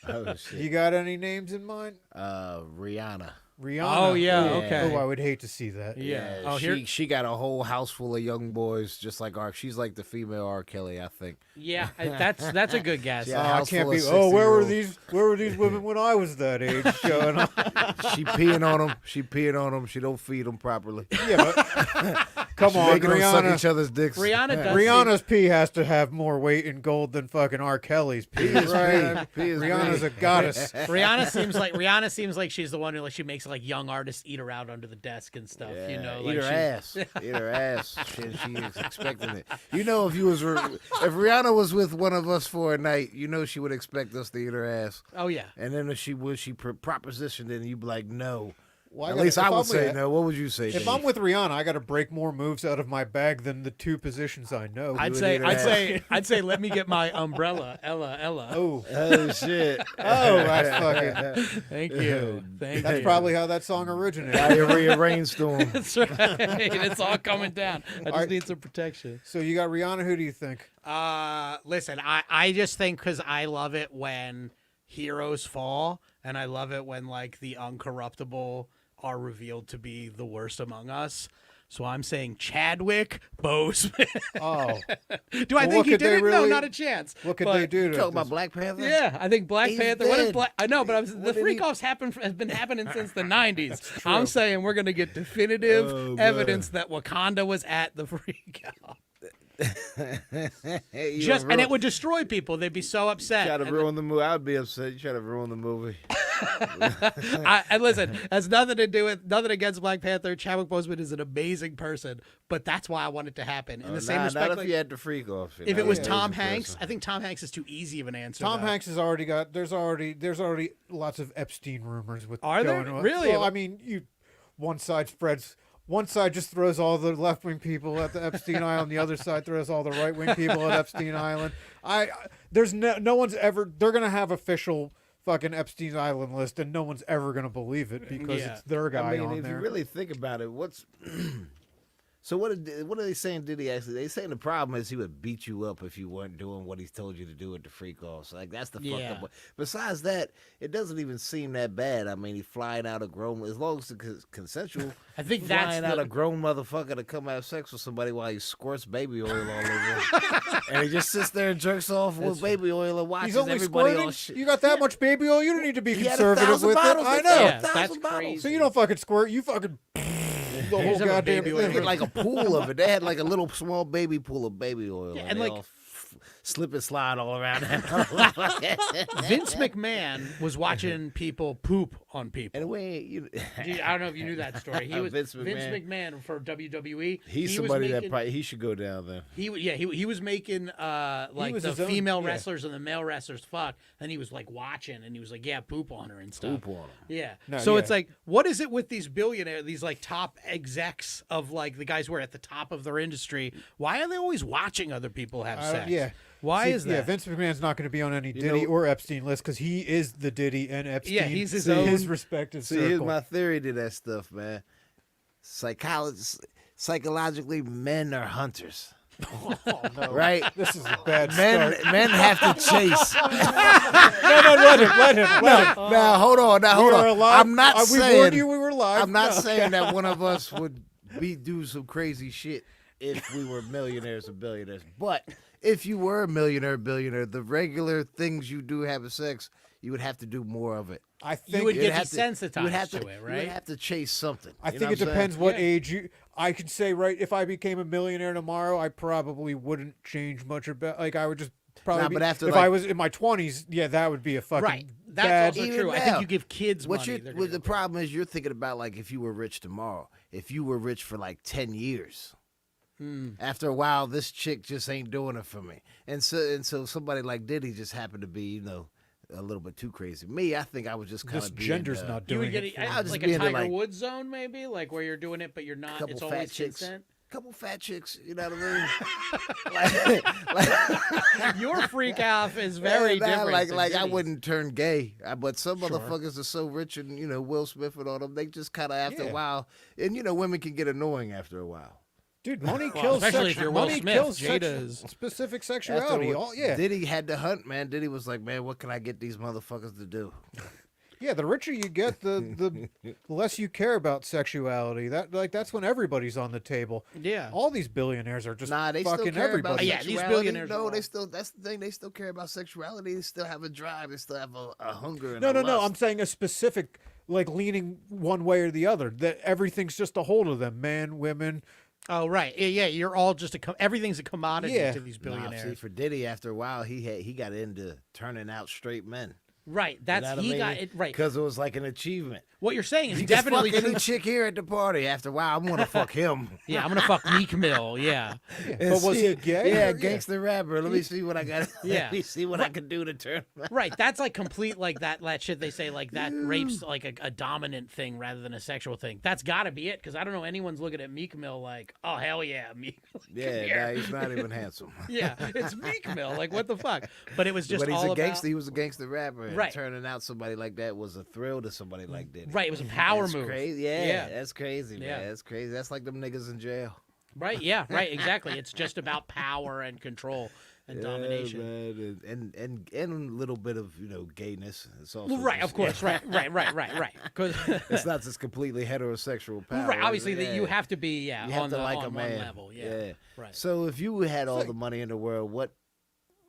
Oh shit. You got any names in mind? Rihanna. Rihanna. Oh, yeah, okay. Oh, I would hate to see that. Yeah. Oh, here. she got a whole house full of young boys, just like She's like the female R. Kelly, I think. Yeah, that's a good guess. Yeah. Oh, I house can't full be. of Oh, where were 60-year-olds. these women when I was that age? Showing up. She peeing on them. She peeing on them. She don't feed them properly. Yeah, but come She on, making them suck Rihanna. each other's dicks. Rihanna does. Rihanna's pee has to have more weight in gold than fucking R. Kelly's pee. P is Right? P. P is Rihanna's P. a goddess. Rihanna seems like she's the one who like she makes like young artists eat her out under the desk and stuff. Yeah, You know, eat like her she- ass. Eat her ass. She is expecting it. You know, if Rihanna was with one of us for a night, you know she would expect us to eat her ass. Oh yeah. And then if she propositioned it, and you'd be like, no. Well, At least I would I'm say with- no. What would you say? If Dave? I'm with Rihanna, I got to break more moves out of my bag than the 2 positions I know. I'd would say, either I'd have- say, I'd say, let me get my umbrella, Ella. Oh, Oh shit! that's fucking. Thank you, thank That's you. probably how that song originated. Diarrhea rainstorm. That's right. It's all coming down. I just Alright. need some protection. So you got Rihanna. Who do you think? Listen, I just think because I love it when heroes fall, and I love it when like the uncorruptible are revealed to be the worst among us. So I'm saying Chadwick Boseman. Oh, Do I Well, think what he could did they it? No, really- not a chance. what could But- they do to Talking about this? Black Panther. Yeah, I think Black He's Panther. What is dead. Black? I know, but the did he- freak offs has been happening since the '90s. I'm saying we're gonna get definitive Oh, evidence that Wakanda was at the freak off. Hey, you And ruin- it would destroy people. They'd be so upset. try to And- ruin the movie. I'd be upset. You try to ruin the movie. and listen, has nothing to do with nothing against Black Panther. Chadwick Boseman is an amazing person, but that's why I want it to happen. In the same respect, not like, if you had the freak off. if it was Tom Hanks, I think Tom Hanks is too easy of an answer. Tom though. Hanks has already got. There's already lots of Epstein rumors with. Are there? going on. Really? Well, I mean, one side just throws all the left wing people at the Epstein Island. The other side throws all the right wing people at Epstein Island. There's no one's ever. They're gonna have official fucking Epstein Island list, and no one's ever gonna believe it because Yeah. it's their guy I mean, on if there. you really think about it, what's so what are they saying? Did he actually? They saying the problem is he would beat you up if you weren't doing what he told you to do at the freak offs. Like that's the fucked Yeah. up. Besides that, it doesn't even seem that bad. I mean, he's flying out a grown, as long as it's consensual. I think that's flying out a grown motherfucker to come have sex with somebody while he squirts baby oil all over him, and he just sits there and jerks off with baby oil and watches He's only everybody squirting. all shit. You got that much baby oil. You don't need to be He had conservative 1,000 with it. bottles. I They know. said Yeah, 1,000 that's bottles. crazy. So you don't fucking squirt. You fucking the whole Here's a goddamn baby thing. oil. They had like a pool of it. They had like a little small baby pool of baby oil. Yeah, and and they like- all slip and slide all around. Vince McMahon was watching people poop on people. And we, I don't know if you knew that story. He was Vince Vince McMahon. McMahon for WWE. he's He was somebody that making- probably he should go down there. He was making like was the his own- female yeah. wrestlers and the male wrestlers fuck, and he was like watching, and he was like, yeah, poop on her and stuff. Poop on him. Yeah. No, So yeah. it's like, what is it with these billionaires, these like top execs of like the guys who are at the top of their industry? Why are they always watching other people have sex? Yeah. Why See, is that? Yeah, Vince McMahon's not going to be on any Diddy know- or Epstein list because he is the Diddy and Epstein. Yeah, he's his in own- his respective See, circle. here's my theory to that stuff, man. Psychologically, men are hunters, Oh, no. right? This is a bad Men, start. men have to chase. No, let him. Now, hold on. Now, hold We are on. live. I'm not We saying. warned you we were live. I'm not No. saying that one of us would do some crazy shit if we were millionaires or billionaires. But if you were a millionaire, billionaire, the regular things you do having sex, you would have to do more of it. I You think would You'd get have desensitized you would have to it, You right? would have to chase something. I You think know it what I'm depends saying? what Yeah. age you. I could say right if I became a millionaire tomorrow, I probably wouldn't change much about. Like I would just probably. Nah, be- but after, if like- I was in my 20s, yeah, that would be a fucking Right. That's bad. also Even true. I now, think you give kids What money. you they're what gonna the go problem is, you're thinking about like if you were rich tomorrow, if you were rich for like 10 years. After a while, this chick just ain't doing it for me, and so somebody like Diddy just happened to be, a little bit too crazy. Me, I think I would just kind This of gender's not You doing would get it. it, I'll just like be a into, Tiger like- Woods zone, maybe, like where you're doing it, but you're not. couple It's fat always chicks. consent. Couple fat chicks, you know what I mean? like, Your freak off is very nah, different. Like, than like I Diddy's. wouldn't turn gay, but some motherfuckers are so rich, and Will Smith and all them, they just kind of after a Yeah. while, and women can get annoying after a while. Dude, money Well, kills. especially if you're Will money Smith, kills Jada's- specific After sexuality. what- All, yeah, Diddy had to hunt, man. Diddy was like, man, what can I get these motherfuckers to do? yeah. The richer you get, the less you care about sexuality. That's when everybody's on the table. Yeah. All these billionaires are just Nah, they still fucking care everybody. about Yeah, these sexuality. billionaires No, are they all- still. That's the thing. They still care about sexuality. They still have a drive. They still have a hunger. And No, a no, no. lust. I'm saying a specific, like leaning one way or the other. That everything's just a hold of them, man, women. Oh right, yeah. You're all just everything's a commodity Yeah. to these Nah, see, billionaires. for Diddy, after a while, he got into turning out straight men. Right. That's he got it right. Because it was like an achievement. What you're saying is You definitely just fuck true. any chick here at the party. After a while, I'm gonna fuck him. Yeah, I'm gonna fuck Meek Mill. Yeah. But was he gay? Yeah, or- gangster rapper. Let me see what I got. Yeah. Let me see what I can do to turn. Right. That's like complete like that shit they say like that rape's like a dominant thing rather than a sexual thing. That's got to be it because I don't know anyone's looking at Meek Mill like, oh hell yeah, Meek. Yeah, nah, he's not even handsome. Yeah, it's Meek Mill. Like what the fuck? But it was just But he's all a gangster. about He was a gangster rapper. And Right. turning out somebody like that was a thrill to somebody like that. right. It was a power That's move. crazy. Yeah, that's crazy, man. Yeah. That's crazy. That's like them niggas in jail. Right. Yeah. Right. Exactly. It's just about power and control and domination. Man. And a little bit of gayness. It's also Right. just- Of course. Right. Because It's not just completely heterosexual power. right. Obviously, Yeah. that you have to be You have on to the like on a one man. level. Yeah. Right. So if you had all the money in the world, what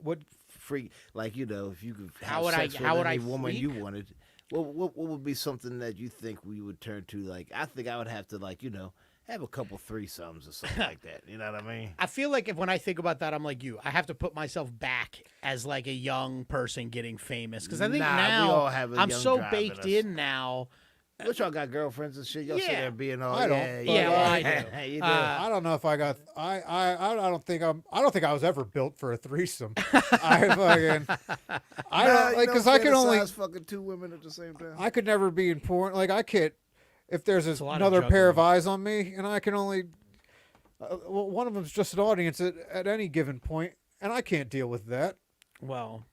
What freak if you could have How would I- sex with how would any I woman you freak? wanted, what would be something that you think we would turn to? Like I think I would have to have a couple threesomes or something like that. You know what I mean? I feel like when I think about that, I'm like you. I have to put myself back as like a young person getting famous because I think Nah, we now all have a I'm young so drive baked in us. in now. What y'all got girlfriends and shit? Y'all sit Yeah. there being all I don't, yeah, but, Yeah, well, I do. you do. I don't know if I got. I don't think I was ever built for a threesome. I don't like because I could only. fantasize fucking two women at the same time. I could never be in porn. Like I can't. If there's a lot of another pair of juggling. eyes on me, and I can only. Well, one of them's just an audience at any given point, and I can't deal with that. Well,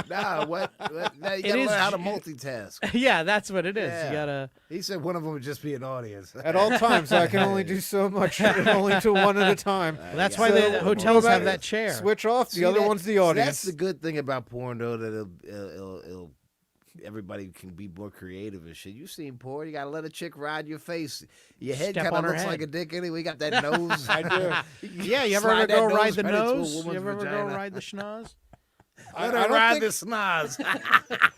Nah, what? Now you It gotta is learn how to ju- multitask. yeah, that's what it is. Yeah. You gotta. He said one of them would just be an audience. At all times, I can only do so much, and only to one at a time. Well, that's yeah. why the So, hotels what have about- that chair. Switch off. The See, other that- one's the see, audience. That's the good thing about porn, though, that it'll everybody can be more creative and shit. You seen porn? You gotta let a chick ride your face. Your head Step kind on of her looks head. like a dick anyway. You got that nose. I do. Yeah, you ever Slide that go nose ride the right into a nose? You woman's ever go vagina. ride the schnoz? Let I her don't ride think- the snoz.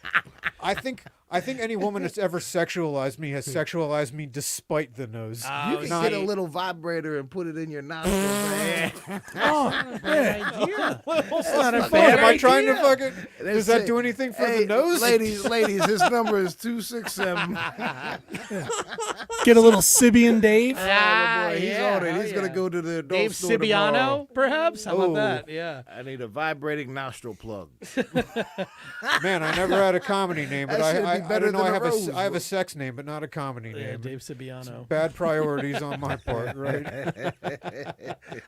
I think any woman that's ever sexualized me has sexualized me despite the nose. You can Not- get a little vibrator and put it in your nostrils. man. Oh, bad idea. That's not a Fuck, bad am I trying to idea. fucking? Does that it. do anything for Hey, the nose? ladies, his number is 267. Get a little Sibian Dave. Ah, Boy, he's yeah, on it. oh, He's gonna yeah. go to the adult Dave store tomorrow. Sibiano, perhaps? How about Oh. that? Yeah. I need a vibrating nostril plug. Man, I never had a comedy name, but That should be I better don't know. than I a have rose. I have a sex name, but not a comedy Yeah, name. Dave Sibiano. Bad priorities on my part, right?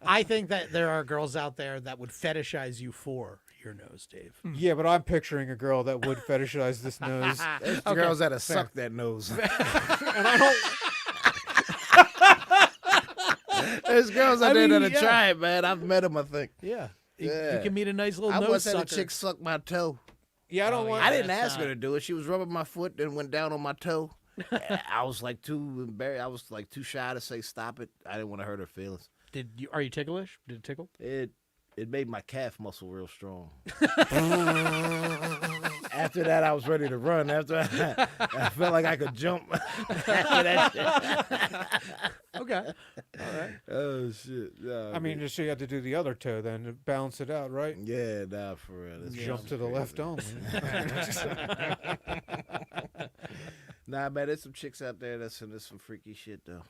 I think that there are girls out there that would fetishize you for your nose, Dave. Yeah, but I'm picturing a girl that would fetishize this nose, There's Okay, girls that'll suck that nose. and I don't. There's girls out I there mean, that'll yeah. try it, man. I've met them, I think. Yeah. You Yeah. can meet a nice little I nose once had a sucker. chick suck my toe. Yeah, I don't Oh, want. I yeah. didn't that's ask her not- to do it. She was rubbing my foot and went down on my toe. I was like too embarrassed. I was like too shy to say stop it. I didn't want to hurt her feelings. Are you ticklish? Did it tickle? It made my calf muscle real strong. After that, I was ready to run. After I felt like I could jump. After that shit. Okay. All right. Oh shit! Nah, I mean, just so you had to do the other toe then to balance it out, right? yeah, nah, for real. That's Jump to the left only. Nah, man, there's some chicks out there that's into some freaky shit though.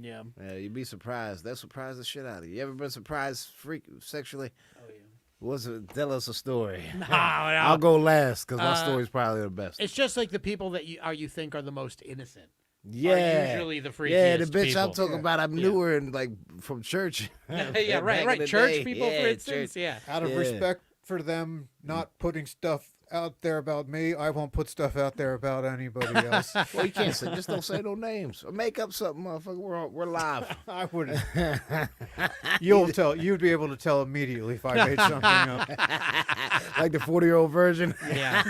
Yeah. Yeah, you'd be surprised. They'll surprise the shit out of you. You ever been surprised sexually? Oh, yeah. What's it? Tell us a story. No, I'll go last because my story's probably the best. It's just like the people that you think are the most innocent. Yeah, usually the yeah, the freakiest bitch I'm people. talking about. I knew her in like from church. Yeah, Back right. in the Church day. people, Yeah, for instance. church. Yeah. Out of Yeah. respect for them not putting stuff out there about me, I won't put stuff out there about anybody else. Well, you can't say. Just don't say no names or make up something, motherfucker. We're live. I wouldn't. You'd be able to tell immediately if I made something up. Like the 40-year-old virgin. Yeah.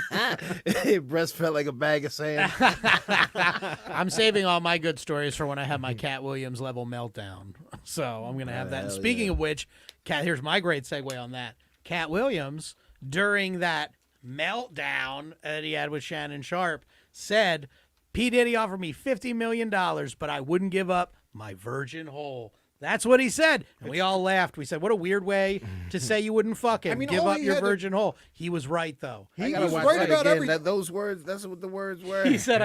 Breast felt like a bag of sand. I'm saving all my good stories for when I have my Cat Williams level meltdown. So I'm going to have that. And hell speaking yeah. of which, here's my great segue on that. Cat Williams, during that meltdown that he had with Shannon Sharp, said, P. Diddy offered me $50 million, but I wouldn't give up my virgin hole. That's what he said. And we all laughed. We said, what a weird way to say you wouldn't fuck him. I mean, give all up he your had to- virgin hole. He was right, though. I He gotta was watch right that about again. every. Those words, that's what the words were. He said,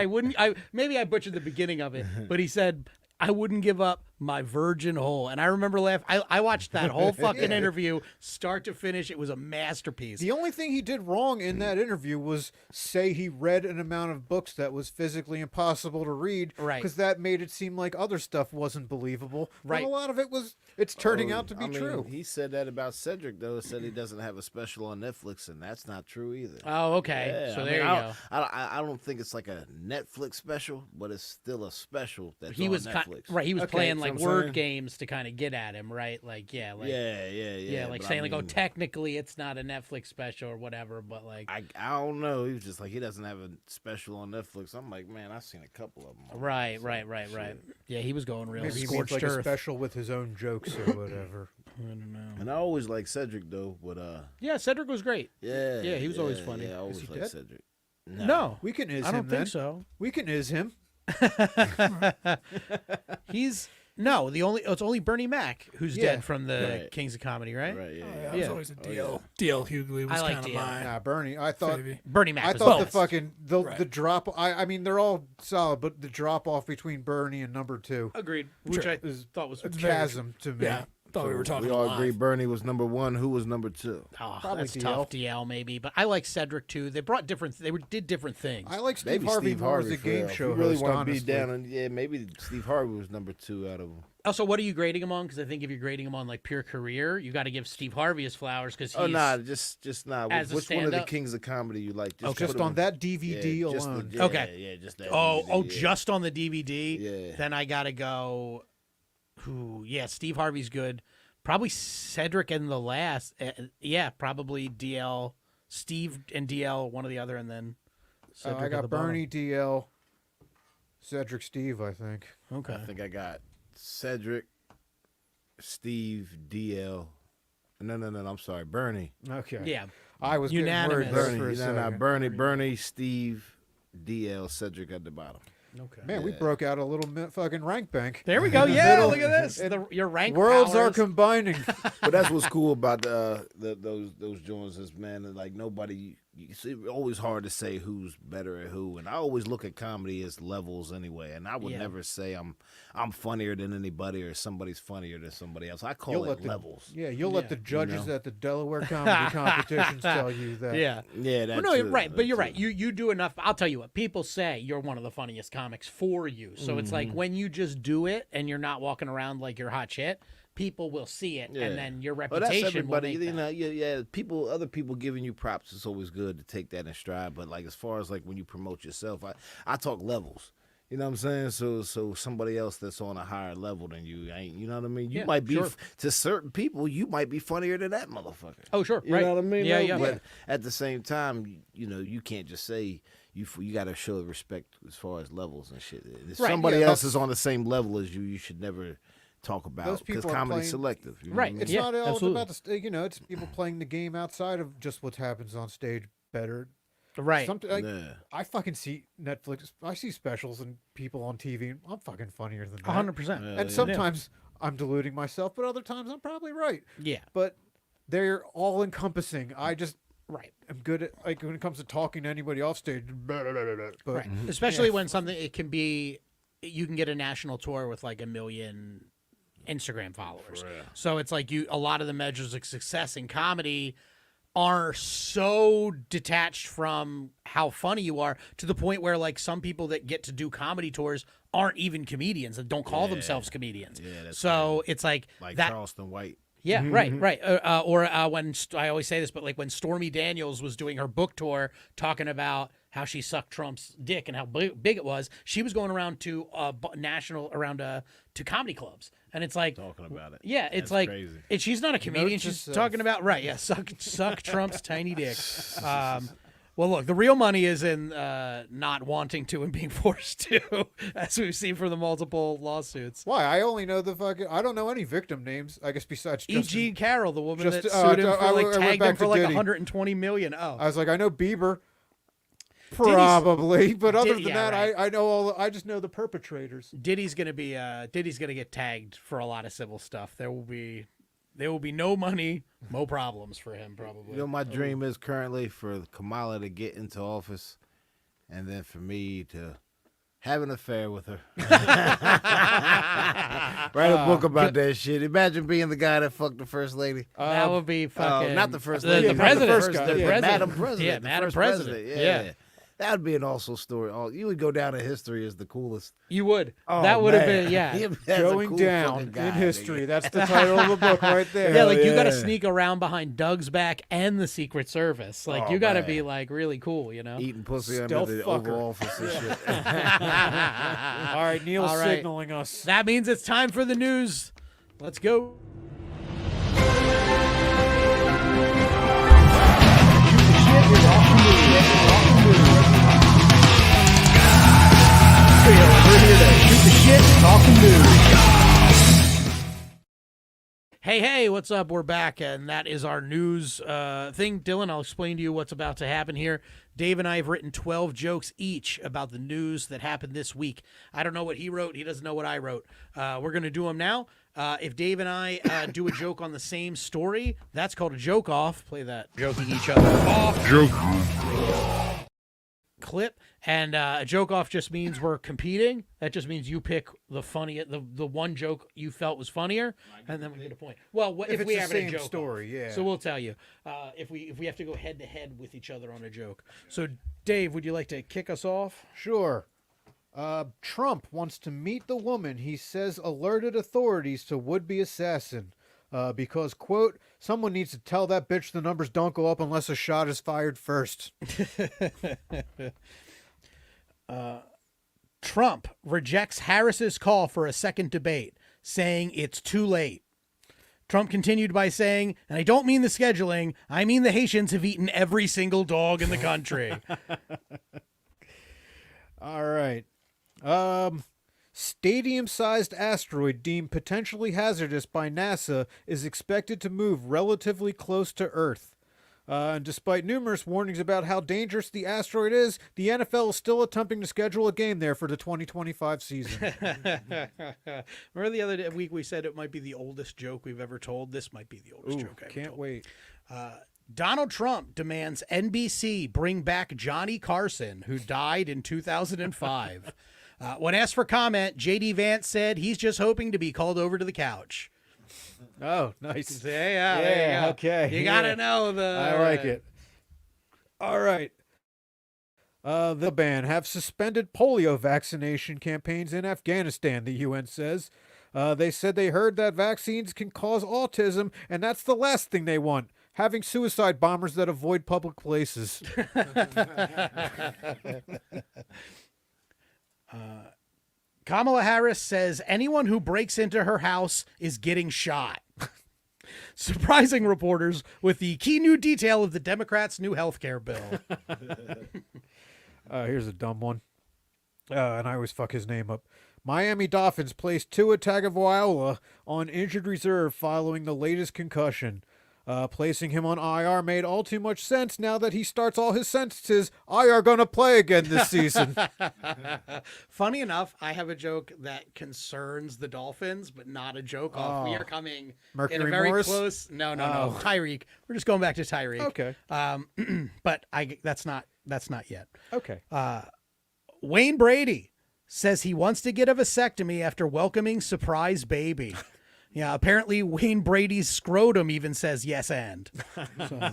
maybe I butchered the beginning of it, but he said, I wouldn't give up my virgin hole. And I remember laughing. I watched that whole fucking interview, start to finish. It was a masterpiece. The only thing he did wrong in that interview was say he read an amount of books that was physically impossible to read. Right. Because that made it seem like other stuff wasn't believable. Right. And a lot of it was, it's turning out to be true. He said that about Cedric, though. Said he doesn't have a special on Netflix, and that's not true either. Oh, okay. Yeah, So I there mean, you go. I don't think it's like a Netflix special, but it's still a special that's He on was Netflix. right. He was Okay, playing so like I'm word saying- games to kind of get at him, right? Like yeah, like but saying I like, oh, mean, technically it's not a Netflix special or whatever, but like, I don't know. He was just like, he doesn't have a special on Netflix. I'm like, man, I've seen a couple of them. right. Shit. Yeah, he was going real Maybe he means scorched like a earth. special with his own jokes or whatever. I don't know. And I always like Cedric though, but Yeah, Cedric was great. yeah, Yeah, he was always funny. Yeah, I always he like dead? Cedric. No, We can is I him don't then. think so. We can is him. He's no. It's only Bernie Mac who's Yeah. dead from the Right. Kings of Comedy, right? Right, yeah. I Yeah. was always a Oh, DL. DL Hughley was I like kind of DL. my Nah, Bernie. I thought. baby. Bernie Mac. I was thought the the best. fucking the Right. drop. I mean they're all solid, but the drop off between Bernie and number 2 Agreed, which Sure. I is thought was It's very chasm to me. Yeah, thought we were talking. We all live. agree Bernie was number 1. Who was number 2? Oh, Probably that's DL. tough. DL maybe, but I like Cedric too. They brought different. Did different things. I like Steve Maybe Harvey Steve more Harvey as a for game real. show If you really host. want to be honestly. down, and yeah, maybe Steve Harvey was number 2 out of them. Also, what are you grading him on? Because I think if you're grading him on like pure career, you got to give Steve Harvey his flowers because he's. Oh nah, just nah. as a Which one of the stand-up? Kings of Comedy you like? Just put him on in- that DVD yeah, just the- alone. yeah, Okay. yeah, just that. Oh, DVD, yeah. just on the DVD. Yeah. Then I gotta go. Ooh, yeah, Steve Harvey's good. Probably Cedric and the last. Yeah, probably DL, Steve and DL, one or the other, and then. Cedric I at the got bottom. Bernie, DL, Cedric, Steve. I think. Okay. I think I got Cedric, Steve, DL. No. I'm sorry, Bernie. Okay. Yeah. I was getting worried Unanimous. there Bernie, for a second. Bernie, Steve, DL, Cedric at the bottom. Okay. Man, we Yeah. broke out a little fucking rank bank. There we go. Yeah, look at this. Your rank Worlds are powers. combining. But that's what's cool about those joints is, man, like nobody. It's always hard to say who's better at who, and I always look at comedy as levels anyway. And I would Yeah. never say I'm funnier than anybody or somebody's funnier than somebody else. I call You'll it let the- levels. Yeah, you'll let the judges know? at the Delaware comedy competitions tell you that. Yeah. Yeah, that's Well, no, true. right, but you're That's right. You do enough. I'll tell you what. People say you're one of the funniest comics for you. So it's like when you just do it and you're not walking around like you're hot shit, people will see it, Yeah. and then your Well, reputation that's everybody. will make You that. know, yeah. Other people giving you props. It's always good to take that in stride. But like as far as like when you promote yourself, I talk levels. You know what I'm saying? So somebody else that's on a higher level than you ain't. You know what I mean? You Yeah, might be sure. to certain people. You might be funnier than that motherfucker. Oh, sure, You right. know what I mean? Yeah, though? yeah. But at the same time, you know, you can't just say you got to show respect as far as levels and shit. If Right, somebody yeah, else that's- is on the same level as you, you should never talk about Those because people are comedy's playing- selective. You know Right, what I mean? It's Yeah, not all absolutely. about it's people playing the game outside of just what happens on stage better. Right. Like, Yeah. I fucking see Netflix. I see specials and people on TV. And I'm fucking funnier than that. 100%. Yeah. And sometimes I'm deluding myself, but other times I'm probably right. Yeah. But they're all encompassing. I just Right. am good at like when it comes to talking to anybody off stage. But Right. Especially when something it can be, you can get a national tour with like 1 million Instagram followers. So it's like a lot of the measures of success in comedy are so detached from how funny you are to the point where like some people that get to do comedy tours aren't even comedians and don't call themselves comedians. Yeah, that's so it's like that. Charleston White. Yeah, right. Or when I always say this, but like when Stormy Daniels was doing her book tour, talking about how she sucked Trump's dick and how big it was, she was going around to to comedy clubs, and it's like Talking about it. yeah, it's That's like crazy. she's not a comedian. Note to She's self. talking about suck Trump's tiny dick. Well, look, the real money is in not wanting to and being forced to, as we've seen from the multiple lawsuits. why? I only know the fucking. I don't know any victim names. I guess besides E. Justin. Jean Carroll, the woman that Just- sued him I for like went tagged back him for to like Diddy. 120 million. Oh, I was like, I know Bieber. Probably, but other than yeah, that, right. I know I just know the perpetrators. Diddy's gonna get tagged for a lot of civil stuff. There will be no money, no problems for him probably. You know, my dream is currently for Kamala to get into office, and then for me to have an affair with her. Write a book about that shit. Imagine being the guy that fucked the first lady. That would be fucking Not the first lady. the not president. first guy, the yeah. president. Madam President. Yeah, the Madam first President. Yeah. That would be an awesome story. You would go down in history as the coolest. You would. Oh, That would have man. been, yeah. Him as a Going cool down fucking guy, in history. nigga. That's the title of the book right there. Yeah, like you got to yeah. sneak around behind Doug's back and the Secret Service. Like Oh, you got to man. be like really cool, you know? Eating pussy Stealth under the fucker. Oval Office and shit. All right, Neil's All right. signaling us. That means it's time for the news. Let's go. We're here to shoot the shit and talk the news. Hey, what's up? We're back, and that is our news thing. Dylan, I'll explain to you what's about to happen here. Dave and I have written 12 jokes each about the news that happened this week. I don't know what he wrote. He doesn't know what I wrote. We're going to do them now. If Dave and I do a joke on the same story, that's called a joke off. Play that joking each other off. Clip. And a joke off just means we're competing. That just means you pick the one joke you felt was funnier, and then we get a point. Well, if it's we the have a same joke story, off. yeah. So we'll tell you if we have to go head to head with each other on a joke. So Dave, would you like to kick us off? Sure. Trump wants to meet the woman he says alerted authorities to would-be assassin. Because, quote, someone needs to tell that bitch the numbers don't go up unless a shot is fired first. Trump rejects Harris's call for a second debate, saying it's too late. Trump continued by saying, and I don't mean the scheduling, I mean the Haitians have eaten every single dog in the country. All right. Stadium-sized asteroid deemed potentially hazardous by NASA is expected to move relatively close to Earth. And despite numerous warnings about how dangerous the asteroid is, the NFL is still attempting to schedule a game there for the 2025 season. Remember the other week we said it might be the oldest joke we've ever told? This might be the oldest Ooh, joke I ever can't told. wait. Donald Trump demands NBC bring back Johnny Carson, who died in 2005. When asked for comment, J.D. Vance said he's just hoping to be called over to the couch. Oh, nice. Yeah, there you go. Okay. You got to know the... I like it. All right. The Taliban have suspended polio vaccination campaigns in Afghanistan, the UN says. They said they heard that vaccines can cause autism, and that's the last thing they want. Having suicide bombers that avoid public places. Kamala Harris says anyone who breaks into her house is getting shot. Surprising reporters with the key new detail of the Democrats' new health care bill. Here's a dumb one. And I always fuck his name up. Miami Dolphins placed Tua Tagovailoa on injured reserve following the latest concussion. Placing him on IR made all too much sense now that he starts all his sentences. IR gonna play again this season. Funny enough, I have a joke that concerns the Dolphins, but not a joke off. We are coming in Mercury a very Morris? close. No. Oh. Tyreek. We're just going back to Tyreek. Okay. But that's not yet. Okay. Wayne Brady says he wants to get a vasectomy after welcoming surprise baby. Yeah, apparently Wayne Brady's scrotum even says yes and. So.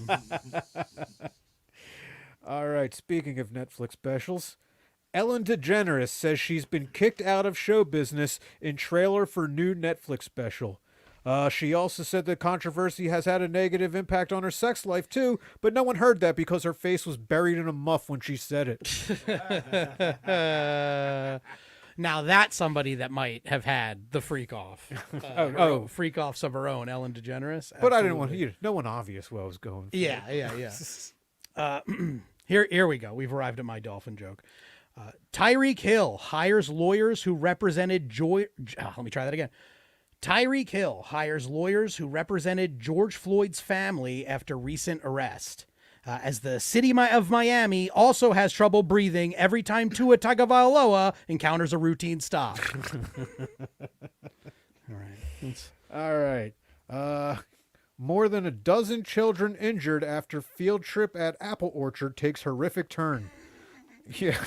All right, speaking of Netflix specials, Ellen DeGeneres says she's been kicked out of show business in trailer for new Netflix special. She also said the controversy has had a negative impact on her sex life too, but no one heard that because her face was buried in a muff when she said it. Now that's somebody that might have had the freak off. Freak offs of her own, Ellen DeGeneres. But I didn't want no one obvious where I was going. Yeah. Here we go. We've arrived at my dolphin joke. Tyreek Hill hires lawyers who represented let me try that again. Tyreek Hill hires lawyers who represented George Floyd's family after recent arrest. as the city of Miami also has trouble breathing every time Tua Tagovailoa encounters a routine stop. All right. More than a dozen children injured after field trip at apple orchard takes horrific turn. Yeah.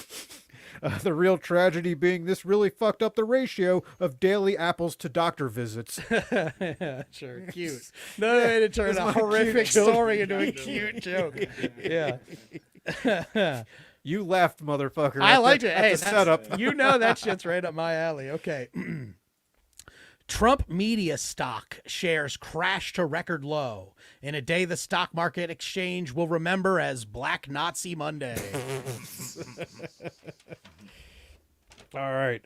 The real tragedy being this really fucked up the ratio of daily apples to doctor visits. Yeah, sure. Cute. No way to turn a horrific story into a cute joke. Yeah. You laughed, motherfucker. I liked it. Hey, the setup. You know that shit's right up my alley. Okay. Trump media stock shares crash to record low in a day the stock market exchange will remember as Black Nazi Monday. All right.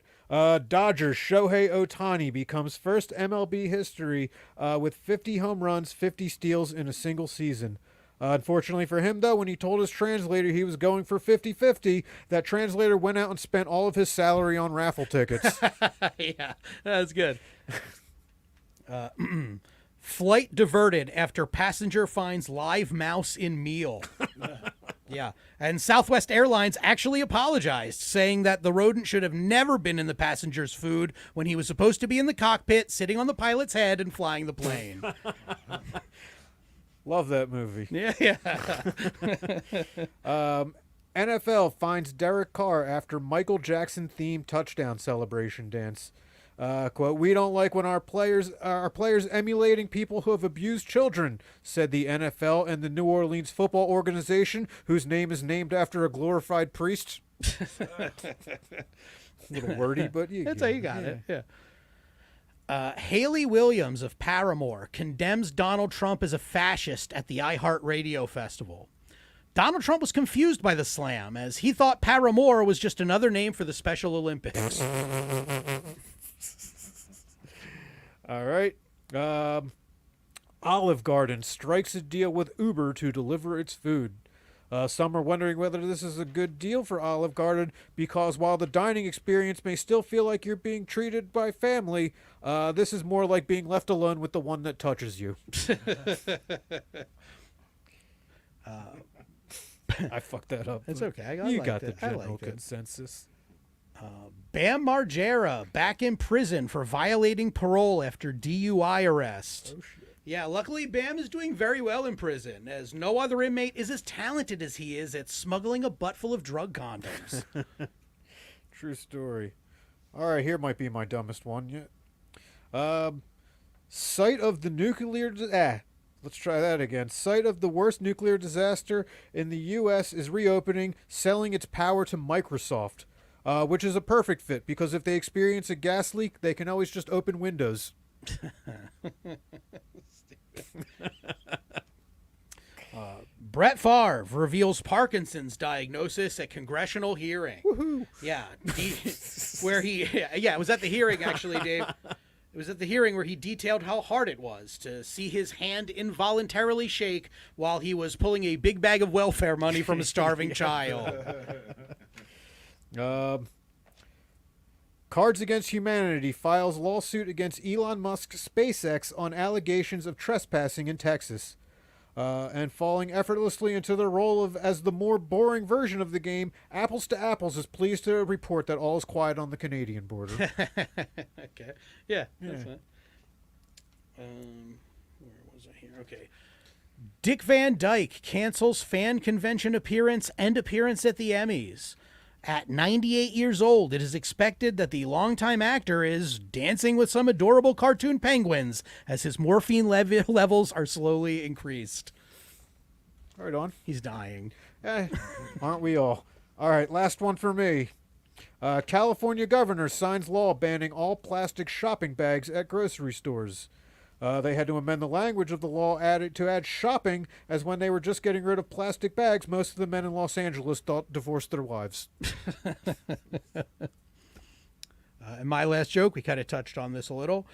Dodgers Shohei Ohtani becomes first MLB history with 50 home runs, 50 steals in a single season. Unfortunately for him, though, when he told his translator he was going for 50-50, that translator went out and spent all of his salary on raffle tickets. Yeah, that's good. Flight diverted after passenger finds live mouse in meal. Yeah, and Southwest Airlines actually apologized, saying that the rodent should have never been in the passenger's food when he was supposed to be in the cockpit, sitting on the pilot's head and flying the plane. Love that movie. Yeah. NFL finds Derek Carr after Michael Jackson themed touchdown celebration dance. Quote, "We don't like when our players emulating people who have abused children," said the NFL and the New Orleans football organization, whose name is named after a glorified priest. A little wordy, but that's how you got it. Yeah. Haley Williams of Paramore condemns Donald Trump as a fascist at the iHeartRadio festival. Donald Trump was confused by the slam, as he thought Paramore was just another name for the Special Olympics. All right. Olive Garden strikes a deal with Uber to deliver its food. Some are wondering whether this is a good deal for Olive Garden because while the dining experience may still feel like you're being treated by family, this is more like being left alone with the one that touches you. I fucked that up. It's okay. You got the general consensus. Bam Margera back in prison for violating parole after DUI arrest. Oh, shit. Yeah, luckily Bam is doing very well in prison, as no other inmate is as talented as he is at smuggling a butt full of drug condoms. True story. All right, here might be my dumbest one yet. Site of the nuclear... let's try that again. Site of the worst nuclear disaster in the U.S. is reopening, selling its power to Microsoft, which is a perfect fit, because if they experience a gas leak, they can always just open Windows. Brett Favre reveals Parkinson's diagnosis at congressional hearing. Woohoo! Yeah, it was at the hearing actually, Dave. It was at the hearing where he detailed how hard it was to see his hand involuntarily shake while he was pulling a big bag of welfare money from a starving child. Cards Against Humanity files lawsuit against Elon Musk's SpaceX on allegations of trespassing in Texas. And falling effortlessly into the role as the more boring version of the game, Apples to Apples is pleased to report that all is quiet on the Canadian border. Okay. Yeah, that's fine. Where was I here? Okay. Dick Van Dyke cancels fan convention appearance and appearance at the Emmys. At 98 years old, it is expected that the longtime actor is dancing with some adorable cartoon penguins as his morphine levels are slowly increased. Right on. He's dying. Aren't we all? All right, last one for me. California governor signs law banning all plastic shopping bags at grocery stores. They had to amend the language of the law to add shopping, as when they were just getting rid of plastic bags, most of the men in Los Angeles divorced their wives. And my last joke, we kind of touched on this a little.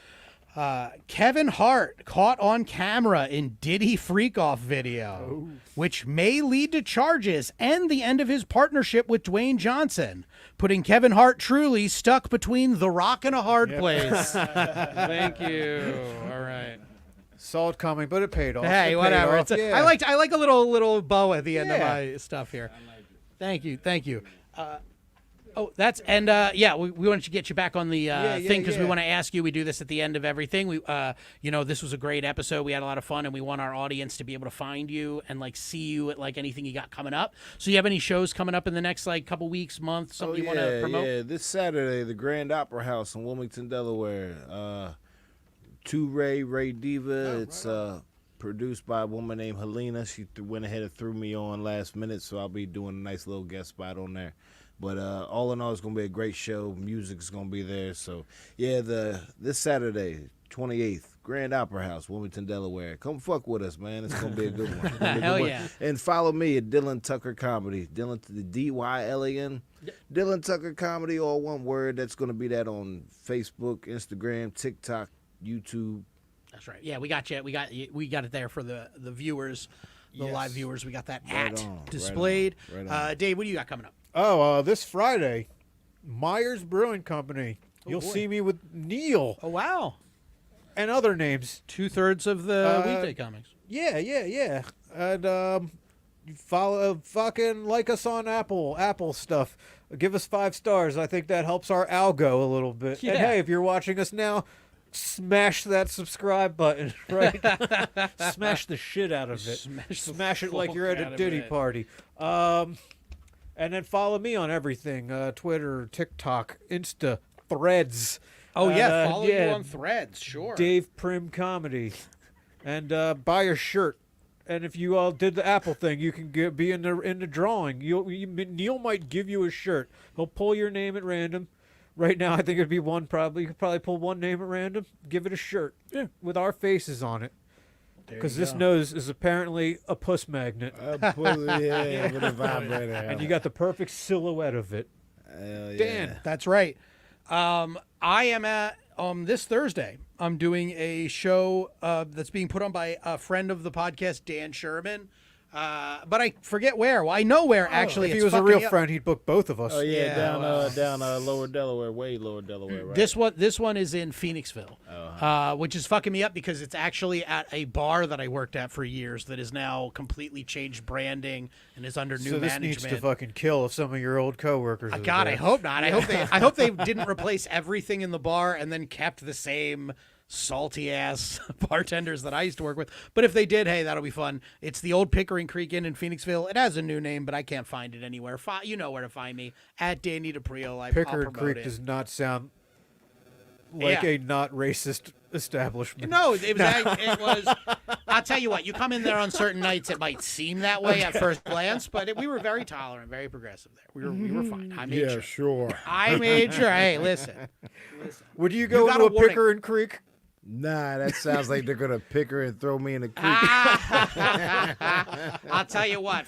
Kevin Hart caught on camera in Diddy Freak-Off video, which may lead to charges and the end of his partnership with Dwayne Johnson, putting Kevin Hart truly stuck between the rock and a hard place. Thank you. All right. Saw it coming, but it paid off. Hey, It paid whatever. off. Yeah. I like a little bow at the end of Yeah. my stuff here. Thank you. We wanted to get you back on the thing because we want to ask you. We do this at the end of everything. We, this was a great episode. We had a lot of fun, and we want our audience to be able to find you and like see you at like anything you got coming up. So, you have any shows coming up in the next like couple weeks, month, something you want to promote? Yeah, this Saturday, the Grand Opera House in Wilmington, Delaware. Ray Diva. It's produced by a woman named Helena. She went ahead and threw me on last minute, so I'll be doing a nice little guest spot on there. But all in all, it's going to be a great show. Music's going to be there. So, yeah, this Saturday, 28th, Grand Opera House, Wilmington, Delaware. Come fuck with us, man. It's going to be a good one. Hell yeah. And follow me at Dylan Tucker Comedy. Dylan, the Dylan. Dylan Tucker Comedy, all one word. That's going to be that on Facebook, Instagram, TikTok, YouTube. That's right. Yeah, we got you. We got it there for the viewers, the live viewers. We got that displayed. Right on. Dave, what do you got coming up? Oh, this Friday, Myers Brewing Company. You'll see me with Neil Oh, wow. and other names. 2/3 of the Weekday Comics. Yeah. And you follow, fucking like us on Apple stuff. Give us 5 stars. I think that helps our algo a little bit. Yeah. And hey, if you're watching us now, smash that subscribe button, right? Smash the shit out of it. Smash it like you're at a Diddy party. And then follow me on everything: Twitter, TikTok, Insta, Threads. Oh yeah, follow you on Threads, sure. Dave Prim Comedy, and buy a shirt. And if you all did the Apple thing, you can be in the drawing. Neil might give you a shirt. He'll pull your name at random. Right now, I think it'd be one probably. You could probably pull one name at random, give it a shirt with our faces on it. Because this nose is apparently a puss magnet. With a vibrator. And you got the perfect silhouette of it. Hell yeah. Dan. That's right. I am at this Thursday. I'm doing a show that's being put on by a friend of the podcast, Dan Sherman. But I forget where. Well, I know where actually. If he It's was a fucking real me up. friend, he'd book both of us. Oh yeah, down lower Delaware, way lower Delaware, right? This one is in Phoenixville, which is fucking me up because it's actually at a bar that I worked at for years that is now completely changed branding and is under new So this management. needs to fucking kill if some of your old coworkers. are God, there. I hope not. I hope they didn't replace everything in the bar and then kept the same salty ass bartenders that I used to work with. But if they did, hey, that'll be fun. It's the old Pickering Creek Inn in Phoenixville. It has a new name, but I can't find it anywhere. You know where to find me at Danny D'Aprile. I'll Pickering promote Creek it. does not sound like a not racist establishment. No, it was. I'll tell you what. You come in there on certain nights, it might seem that way at first glance, but we were very tolerant, very progressive there. We were fine. I made sure. I made sure. Hey, listen. Would you go got into a a warning. Pickering Creek? Nah, that sounds like they're gonna pick her and throw me in the creek. I'll tell you what.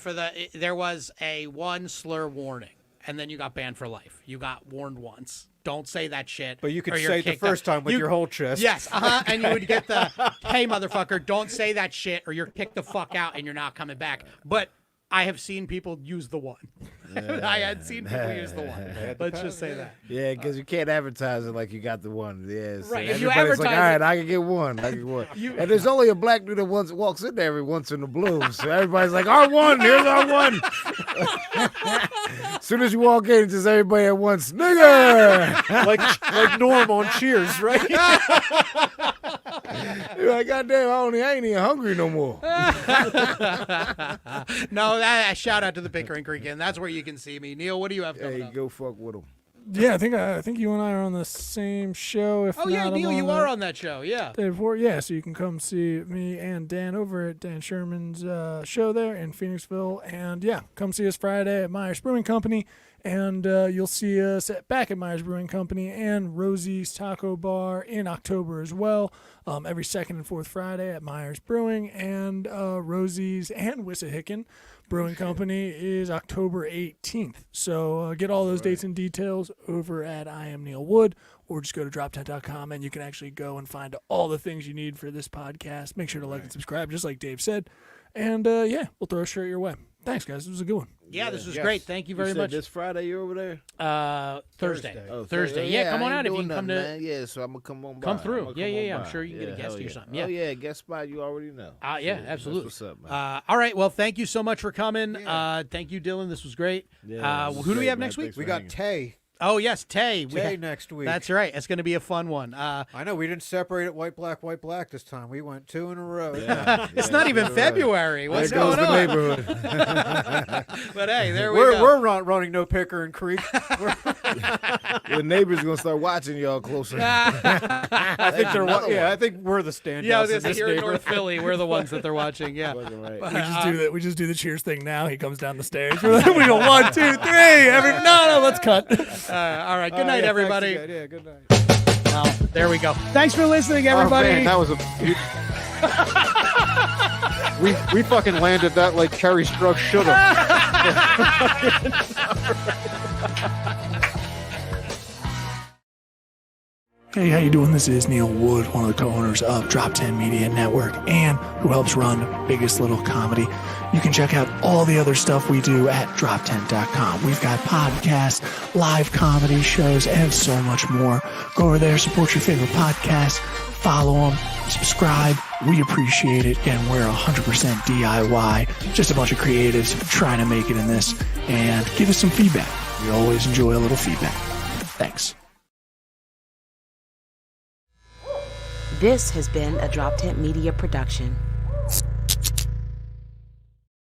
There was a one slur warning, and then you got banned for life. You got warned once. Don't say that shit. But you could or you're say it the kicked first out. time with your whole chest. Yes, and you would get the, hey, motherfucker, don't say that shit, or you're kicked the fuck out, and you're not coming back. But I have seen people use the one. I had seen people use the one. Let's just say that. Yeah, because you can't advertise it like you got the one. Yeah, so Right, if you everybody's like, advertise all right, it- I can get one. I can get one. And there's only a black dude that walks in there every once in the blue. So everybody's like, R1, here's R1. As soon as you walk in, it's just everybody at once, nigger. like Norm on Cheers, right? You're like, goddamn, I ain't even hungry no more. No, shout out to the Pickering Creek Inn. That's where you can see me. Neil, what do you have coming Hey, up? go fuck with them. Yeah, I think you and I are on the same show. If Oh, yeah, not, I'm Neil, you that are on that show. Yeah. day before. Yeah, so you can come see me and Dan over at Dan Sherman's show there in Phoenixville. And yeah, come see us Friday at Myers Brewing Company. And you'll see us back at Myers Brewing Company and Rosie's Taco Bar in October as well. Every second and fourth Friday at Myers Brewing, and Rosie's and Wissahickon Brewing Company is October 18th. So get all those dates and details over at I Am Neil Wood, or just go to droptent.com and you can actually go and find all the things you need for this podcast. Make sure to like and subscribe, just like Dave said. And yeah, we'll throw a shirt your way. Thanks, guys. It was a good one. Yeah, this was Yes. great. Thank you very said much. This Friday, you over there? Thursday. Thursday. Oh, Thursday. oh, Yeah, come I on ain't out if you doing can come nothing, to. man. Yeah, so I'm gonna come on by. Come through. I'ma come Yeah. on I'm by. sure you can get a guest hell or yeah. something. Yeah. Oh yeah, guest spot. You already know. Yeah, Shit, absolutely. That's what's up, man. All right. Well, thank you so much for coming. Thank you, Dylan. This was great. Yeah, this is who do we great, have man. next week? Thanks We for got hanging. Tay. Oh, yes, Tay. Tay next week. That's right. It's going to be a fun one. I know we didn't separate it white, black this time. We went 2 in a row. Yeah, It's yeah, not even you're right. February. What's There goes going the on? neighborhood. But hey, there we We're go. not running no Pickering Creek. The neighbors gonna start watching y'all closer. I think they're I think we're the standouts. Yeah, I was going in to say this here in neighborhood. North Philly, we're the ones that they're watching. Yeah. Fucking right. We just do that. We just do the cheers thing now. He comes down the stairs. We go 1, 2, 3. No, let's cut. All right. Good night, yeah, everybody. thanks again. Yeah, good night. Well, there we go. Thanks for listening, everybody. Oh, man, that was a. We fucking landed that like Kerry Strug should have. Hey, how you doing? This is Neil Wood, one of the co-owners of Drop 10 Media Network and who helps run Biggest Little Comedy. You can check out all the other stuff we do at drop10.com. We've got podcasts, live comedy shows, and so much more. Go over there, support your favorite podcasts, follow them, subscribe. We appreciate it. Again, we're 100% DIY, just a bunch of creatives trying to make it in this, and give us some feedback. We always enjoy a little feedback. Thanks. This has been a Drop Tent Media production.